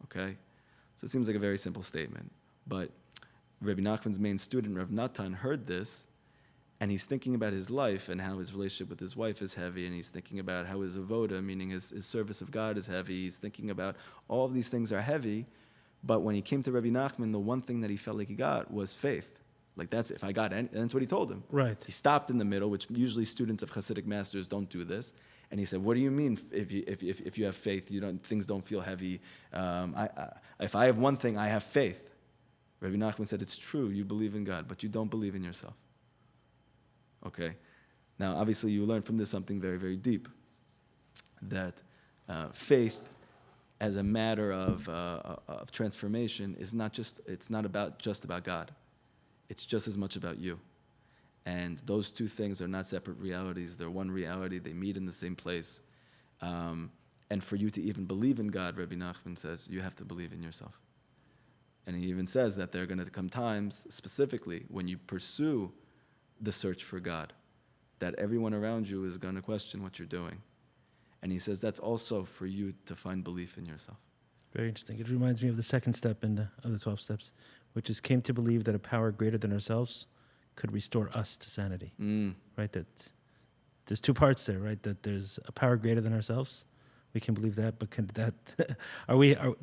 okay? So it seems like a very simple statement. But Rabbi Nachman's main student, Rav Natan, heard this, and he's thinking about his life and how his relationship with his wife is heavy, and he's thinking about how his avoda, meaning his service of God, is heavy. He's thinking about all of these things are heavy, but when he came to Rabbi Nachman, the one thing that he felt like he got was faith. Like, that's if I got it, and that's what he told him. Right. He stopped in the middle, which usually students of Hasidic masters don't do this, and he said, "What do you mean if you have faith, things don't feel heavy? If I have one thing, I have faith." Rabbi Nachman said, "It's true, you believe in God, but you don't believe in yourself." Okay. Now, obviously, you learn from this something very, very deep, that faith as a matter of transformation is it's not just about God. It's just as much about you. And those two things are not separate realities. They're one reality. They meet in the same place. And for you to even believe in God, Rabbi Nachman says, you have to believe in yourself. And he even says that there are going to come times, specifically, when you pursue the search for God, that everyone around you is going to question what you're doing. And he says that's also for you to find belief in yourself. Very interesting. It reminds me of the second step of the 12 steps, which is came to believe that a power greater than ourselves could restore us to sanity. Right? That there's two parts there, right? That there's a power greater than ourselves. We can believe that, but can that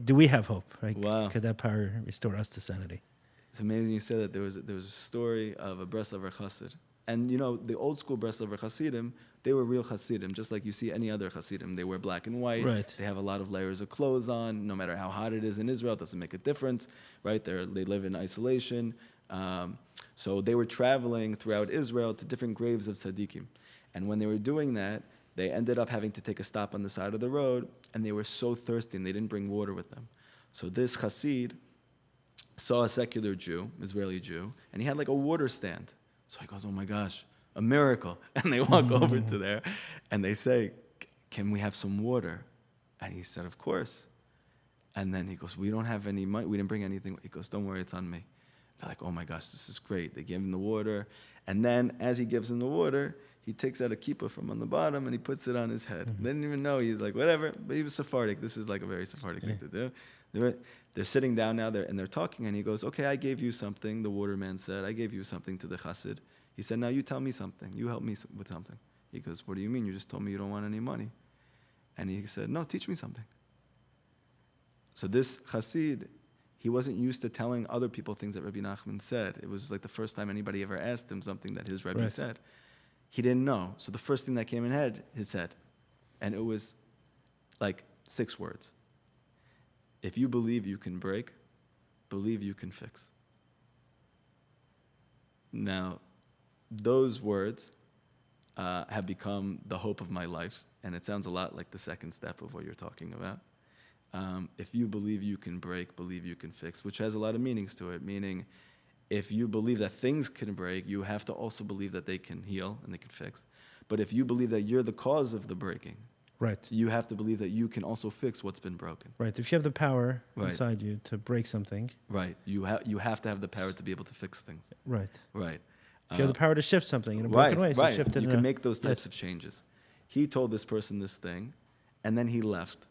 do we have hope? Right? Wow. Could that power restore us to sanity? It's amazing you said that. There was a story of a Breslover Chassid. And the old school Breslover Hasidim, they were real Hasidim, just like you see any other Hasidim. They wear black and white. Right. They have a lot of layers of clothes on. No matter how hot it is in Israel, it doesn't make a difference, right? They live in isolation. So they were traveling throughout Israel to different graves of tzaddikim. And when they were doing that, they ended up having to take a stop on the side of the road, and they were so thirsty, and they didn't bring water with them. So this Hasid saw a secular Jew, Israeli Jew, and he had like a water stand. So he goes, oh my gosh, a miracle. And they walk over to there, and they say, can we have some water? And he said, of course. And then he goes, we don't have any money. We didn't bring anything. He goes, don't worry, it's on me. They're like, oh my gosh, this is great. They give him the water. And then as he gives him the water, he takes out a kippah from on the bottom and he puts it on his head. They didn't even know. He's like, whatever. But he was Sephardic. This is like a very Sephardic thing to do. They're sitting down now and they're talking, and he goes, okay, I gave you something. The waterman said, I gave you something to the chassid. He said, now you tell me something. You help me with something. He goes, what do you mean? You just told me you don't want any money. And he said, no, teach me something. So this chassid, he wasn't used to telling other people things that Rabbi Nachman said. It was like the first time anybody ever asked him something that his Rebbe said. He didn't know. So the first thing that came in his head, and it was like 6 words. If you believe you can break, believe you can fix. Now, those words have become the hope of my life, and it sounds a lot like the second step of what you're talking about. If you believe you can break, believe you can fix, which has a lot of meanings to it, meaning if you believe that things can break, you have to also believe that they can heal and they can fix. But if you believe that you're the cause of the breaking, right, you have to believe that you can also fix what's been broken. Right. If you have the power inside you to break something. Right. You have to have the power to be able to fix things. Right. Right. If you have the power to shift something in a broken way, so shift it. You can make those types of changes. He told this person this thing, and then he left.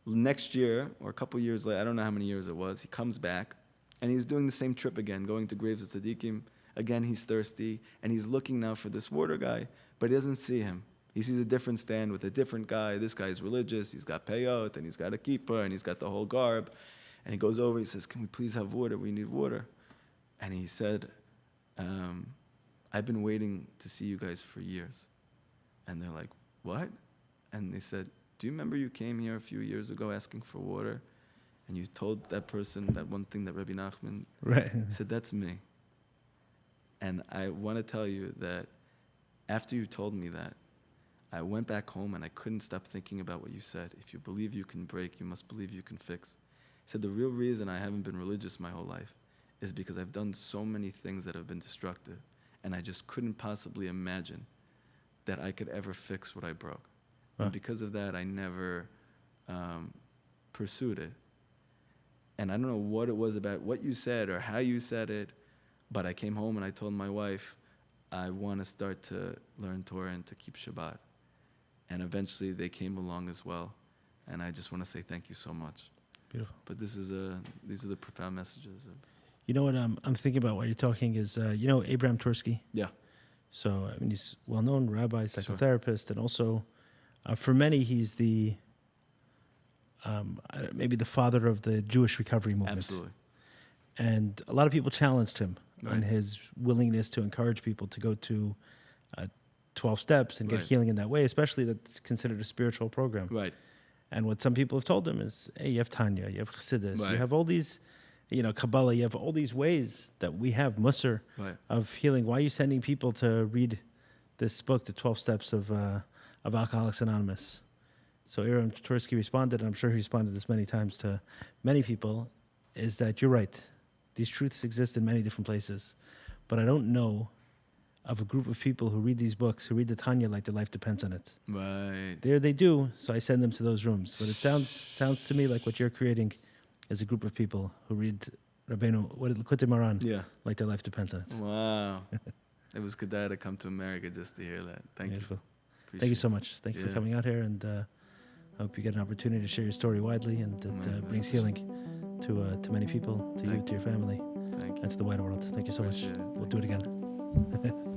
Next year, or a couple years later, I don't know how many years it was, he comes back, and he's doing the same trip again, going to graves of tzaddikim. Again, he's thirsty, and he's looking now for this water guy, but he doesn't see him. He sees a different stand with a different guy. This guy's religious. He's got peyot, and he's got a kippah, and he's got the whole garb. And he goes over, he says, can we please have water? We need water. And he said, I've been waiting to see you guys for years. And they're like, what? And they said, do you remember you came here a few years ago asking for water? And you told that person that one thing that Rabbi Nachman said, that's me. And I want to tell you that after you told me that, I went back home and I couldn't stop thinking about what you said. If you believe you can break, you must believe you can fix. He said, the real reason I haven't been religious my whole life is because I've done so many things that have been destructive, and I just couldn't possibly imagine that I could ever fix what I broke. And because of that, I never pursued it. And I don't know what it was about what you said or how you said it, but I came home and I told my wife, I want to start to learn Torah and to keep Shabbat. And eventually they came along as well. And I just want to say thank you so much. Beautiful. But these are the profound messages. You know what I'm thinking about while you're talking is, Abraham Tversky? Yeah. So, I mean, he's a well-known rabbi, psychotherapist, and also, for many, he's the, maybe the father of the Jewish recovery movement. Absolutely. And a lot of people challenged him on his willingness to encourage people to go to 12 steps and get healing in that way, especially that's considered a spiritual program. Right. And what some people have told him is, hey, you have Tanya, you have Chassidus, you have all these, Kabbalah, you have all these ways that we have Musar of healing. Why are you sending people to read this book, The 12 Steps of Alcoholics Anonymous? So Aaron Tursky responded, and I'm sure he responded this many times to many people, is that you're right. These truths exist in many different places. But I don't know of a group of people who read these books, who read the Tanya like their life depends on it. Right. There they do, so I send them to those rooms. But it sounds to me like what you're creating is a group of people who read Rabbeinu, Likutei Moharan, like their life depends on it. Wow. It was good to come to America just to hear that. Thank you. Thank you so much. Thank you for coming out here, and I hope you get an opportunity to share your story widely, and it brings healing to many people, to you, to your family, and to the wider world. Thank you so much. We'll do it again.